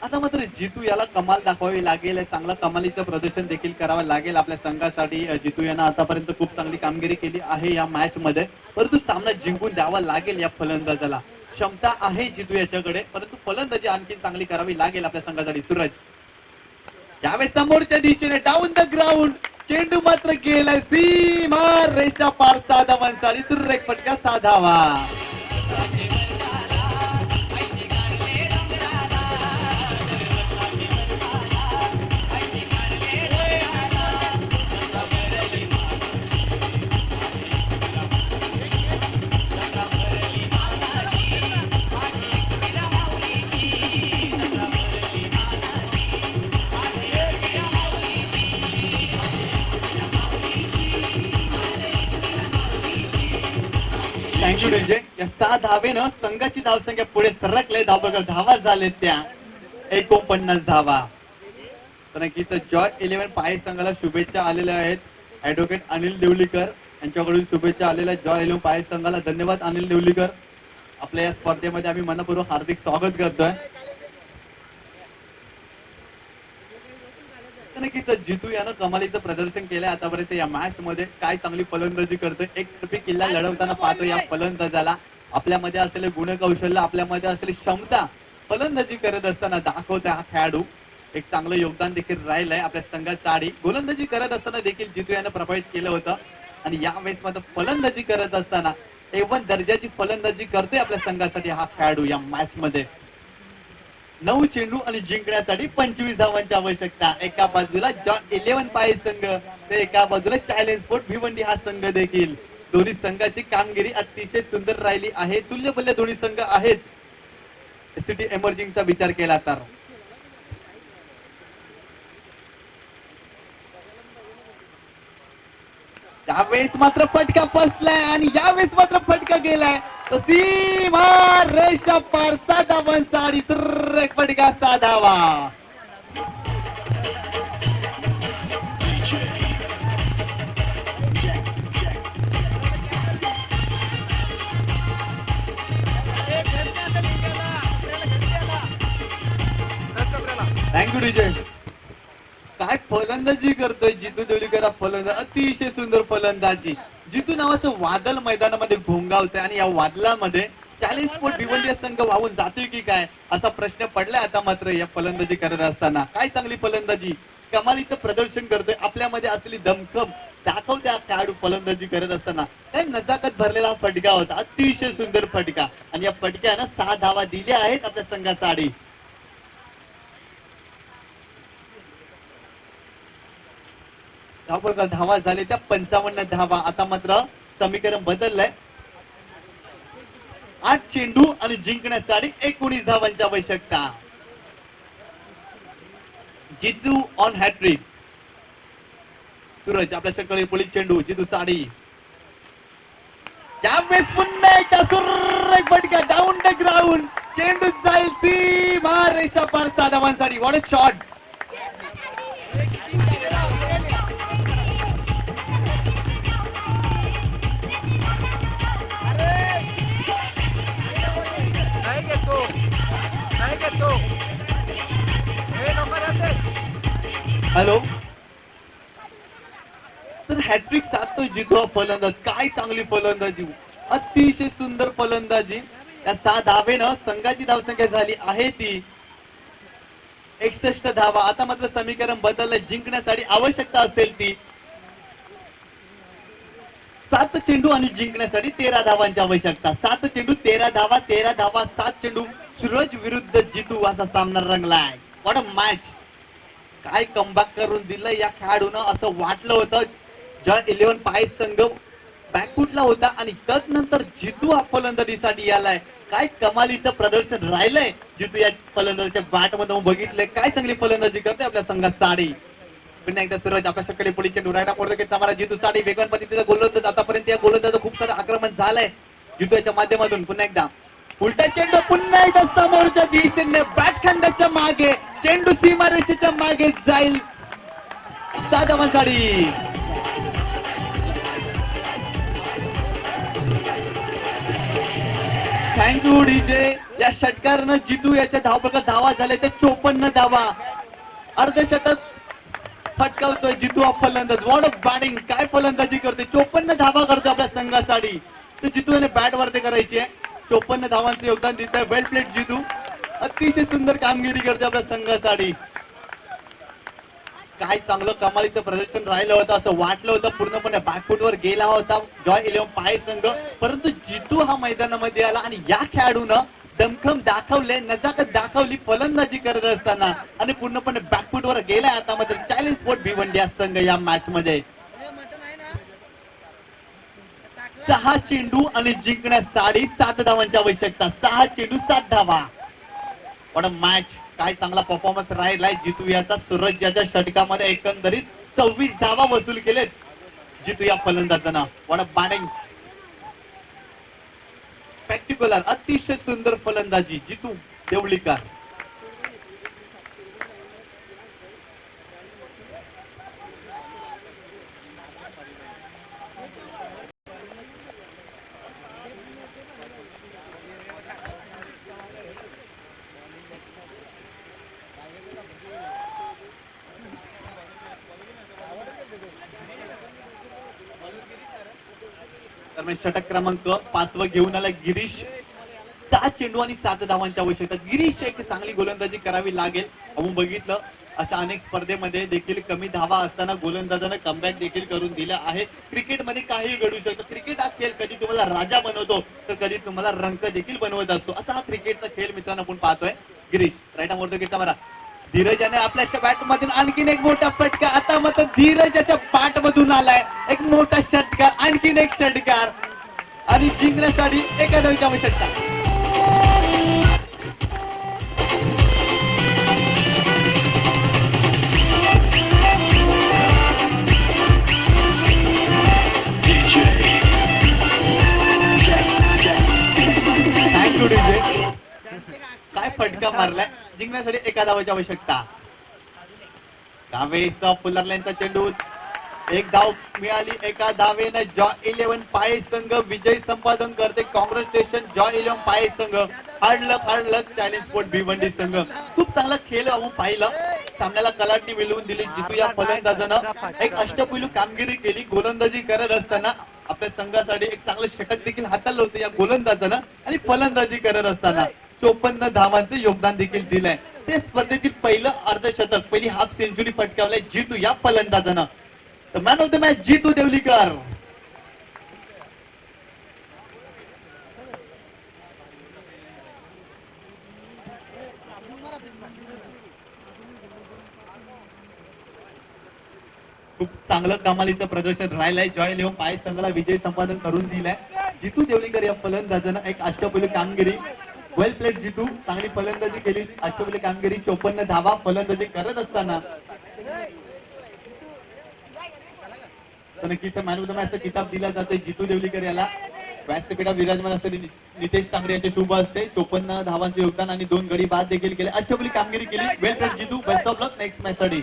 आता मात्र जितू याला कमाल दाखवावी लागेल, चांगलं कमालीचं प्रदर्शन देखील करावं लागेल आपल्या संघासाठी. जितू यानं आतापर्यंत खूप चांगली कामगिरी केली आहे या मॅच मध्ये, परंतु सामना जिंकून द्यावा लागेल या फलंदाजाला. क्षमता आहे जितू याच्याकडे, परंतु फलंदाजी आणखी चांगली करावी लागेल आपल्या संघासाठी. सूरज यावेळेस समोरच्या दिशेने डाऊन द ग्राउंड, चेंडू मात्र गेलाय सीमा रेषा पार. 6 धावांसाठी सुरेख फटका, 6 धावा. Thank you DJ. या 6 धावेनं संघाची धावसंख्या पुढे सरकले. धावा झालेत त्या 49 धावा. तर नक्कीच जॉय 11 पाय संघाला शुभेच्छा आलेल्या आहेत. ऍडव्होकेट अनिल देवलीकर यांच्याकडून शुभेच्छा आलेल्या जॉय 11 पाय संघाला. धन्यवाद अनिल देवलीकर. आपल्या या स्पर्धेमध्ये आम्ही मनपूर्वक हार्दिक स्वागत करतोय. नक्कीच जितू यानं कमालीचं प्रदर्शन केलंय आतापर्यंत या मॅच मध्ये. काय चांगली फलंदाजी करतोय, एक तर्फी किल्ला लढवताना पाहतो या फलंदाजाला. आपल्यामध्ये असलेले गुणकौशल्य, आपल्यामध्ये असलेली क्षमता फलंदाजी करत असताना दाखवतोय हा खेळाडू. एक चांगलं योगदान देखील राहिलंय आपल्या संघासाठी. गोलंदाजी करत असताना देखील जितू यानं प्रभावित केलं होतं, आणि यावेळेस मात्र फलंदाजी करत असताना A1 दर्जाची फलंदाजी करतोय आपल्या संघासाठी हा खेळाडू या मॅच मध्ये. 9 चेंडू आणि जिंकण्यासाठी 25 धावांची आवश्यकता. एका बाजूला जॉय 11 पाय संघ, तर एका बाजूला चॅलेंज स्पोर्ट भिवंडी हा संघ देखील. दोन्ही संघाची कामगिरी अतिशय सुंदर राहिली आहे. तुल्यबल्य दोन्ही संघ आहेत सिटी एमर्जिंगचा विचार केला तर. त्यावेळेस मात्र फटका फसलाय, आणि यावेळेस मात्र फटका गेलाय. सीमा रेषा पार. 7 धावांसाठी सुरेख फटका, 6 धावा. Thank you DJ. काय फलंदाजी करतोय जितू देवलीकर हा फलंदाज. अतिशय सुंदर फलंदाजी. जितू नावाचं वादळ मैदानामध्ये घोंगावतंय, आणि या वादळामध्ये चॅलेंज स्पोर्ट भिवंडी संघ वाहून जातोय की काय असा प्रश्न पडलाय आता मात्र या फलंदाजी करत असताना. काय चांगली फलंदाजी, कमालीचं प्रदर्शन करतोय. आपल्यामध्ये असलेली दमखम दाखवते हा खेळाडू फलंदाजी करत असताना. काय नजाकत भरलेला हा फटका होता, अतिशय सुंदर फटका, आणि या फटक्यानं 6 धावा दिल्या आहेत आपल्या संघासाठी. धावा झाले त्या 55 धावा. आता मात्र समीकरण बदललंय. 8 चेंडू आणि जिंकण्यासाठी 19 धावांची आवश्यकता. जितू ऑन हॅट्रिक. सूरज आपल्या शकळी पोलीस चेंडू, जितू साडी. त्यावेळेस पुन्हा एकदा सुरेख फटका, डाऊन द ग्राउंड, चेंडू जाईल सीमा रेषा पार. 6 धावांसाठी. What a shot. हॅलो. तर हॅट्रिक साधतोय जितू हा फलंदाज. काय चांगली फलंदाजी, अतिशय सुंदर फलंदाजी. या 6 धावेनं संघाची धावसंख्या झाली आहे ती 61 धावा. आता मात्र समीकरण बदललं. जिंकण्यासाठी आवश्यकता असेल ती 7 चेंडू आणि जिंकण्यासाठी 13 धावांची आवश्यकता. 7 चेंडू 13 धावा, 13 धावा 7 चेंडू. सूरज विरुद्ध जितू असा सामना रंगलाय. What a match. काय कमबॅक करून दिलं या खेळाडूनं. असं वाटलं होतं जॉय 11 पाय संघ बॅकफुटला होता, आणि त्यानंतर जितू हा फलंदाजीसाठी आलाय. काय कमालीचं प्रदर्शन राहिलंय जितू या फलंदाजीच्या बॅट मध्ये बघितलंय. काय चांगली फलंदाजी करते आपल्या संघासाठी. पुन्हा एकदा सूरज आपल्या शकले पोलीसचे डुरायटा पडतो समारा जितू साठी वेगवान पद्धतीचा गोलंदाज. आतापर्यंत या गोलंदाजाचं खूप सारं आक्रमण झालंय जितू याच्या माध्यमातून. पुन्हा एकदा उलटा चेंडू, पुन्हा एकदा समोरच्या दिशेने बॅटखंडाच्या मागे, चेंडू सीमारेषेच्या मागे जाईल. 6 धावांसाठी. Thank you DJ. या षटकारानं जितू याच्या धावपका धावा झाल्या ते 54 धावा. अर्धशतक फटकावतोय जितू हा फलंदाज. वॉट ऑफ बॅटिंग, काय फलंदाजी करते. 54 धावा करतो आपल्या संघासाठी. तर जितू याने बॅट वरती करायची आहे. 54 धावांचं योगदान देत आहे. वेल प्लेड जितू, अतिशय सुंदर कामगिरी करते आपल्या संघासाठी. काय चांगलं कमालीचं प्रदर्शन राहिलं होतं असं वाटलं होतं. पूर्णपणे बॅकफुटवर गेला होता जॉय 11 पाय संघ, परंतु जितू हा मैदानामध्ये आला आणि या खेळाडूनं दमखम दाखवले, नजाकत दाखवली फलंदाजी करत असताना आणि पूर्णपणे बॅकफुटवर गेलाय. आता मात्र चॅलेंज स्पोर्ट भिवंडी संघ या मॅच मध्ये 6 चेंडू आणि जिंकण्यास 7.5 धावांची आवश्यकता. 6 चेंडू 7 धावा. पण मॅच काय चांगला परफॉर्मन्स राहिलाय जितू याचा. सूरज याच्या षटकामध्ये एकंदरीत 26 धावा वसूल केलेत जितू या फलंदाजांना. पण बॅटिंग स्पेक्टिक्युलर, अतिशय सुंदर फलंदाजी जितू देवळीकर. दरम्यान षटक क्रमांक 5 घेऊन आला गिरीश. 6 चेंडू आणि 7 धावांची आवश्यकता. गिरीश एक चांगली गोलंदाजी करावी लागेल. आपण बघितलं अशा अनेक स्पर्धेमध्ये देखील कमी धावा असताना गोलंदाजानं कमबॅक देखील करून दिला आहे. क्रिकेटमध्ये काही घडू शकतं. क्रिकेट हा खेळ कधी तुम्हाला राजा बनवतो तर कधी तुम्हाला रंक देखील बनवत असतो. असा हा क्रिकेटचा खेळ मित्रांनो आपण पाहतोय. गिरीश राईट मोडतो की मारा. धीरज याने आपल्या बॅट मधून आणखीन एक मोठा फटका. आता मात्र धीरज याच्या बॅट मधून आलाय एक मोठा षटकार, आणखीन एक षटकार आणि जिंकण्यासाठी 1 धावेची आवश्यकता. Thank you DJ. काय फटका मारलाय. जिंकण्यासाठी 1 धावाची आवश्यकता. धावेचा फुलरल्यांचा चेंडू. 1 धाव मिळाली 1 धावेनं. जॉय 11 पाय संघ विजय संपादन करते. कॉंग्रॅच्युलेशन जॉय 11 पाय संघ. हार्ड लक चॅलेंज स्पोर्ट भिवंडी संघ. खूप चांगला खेळ आपण पाहिलं. सामन्याला कलाटणी मिळवून दिली जितू या फलंदाजानं. एक अष्टपैलू कामगिरी केली गोलंदाजी करत असताना. आपल्या संघासाठी एक चांगलं षटक देखील हाताळलं होतं या गोलंदाजानं आणि फलंदाजी करत असताना 54 धावांचं योगदान देखील दिलंय. ते स्पर्धेतील पहिलं अर्धशतक, पहिली हाफ सेंचुरी फटकावलंय जितू या फलंदाजानं. मॅन ऑफ द मॅच जितू देवलीकर. खूप चांगलं कमालीचं प्रदर्शन राहिलंय. जॉय 11 पाय संघाला विजय संपादन करून दिलाय जितू देवलीकर या फलंदाजानं. एक अष्टपैलू कामगिरी. वेल प्लेड जितू. चांगली फलंदाजी केली. अष्टपैलू कामगिरी. 54 धावा फलंदाजी करत असताना नक्कीच मॅन ऑफ द मॅचचा किताब दिला जातोय जितू देवलीकर याला. व्यासपीठात विराजमान असलेले नितेश तांबरे यांचे शुभ असते. 54 धावांचे योगदान आणि 2 गडी बाद देखील केले. अष्टपैलू कामगिरी केली. Well played Jitu. Best of luck next match साठी.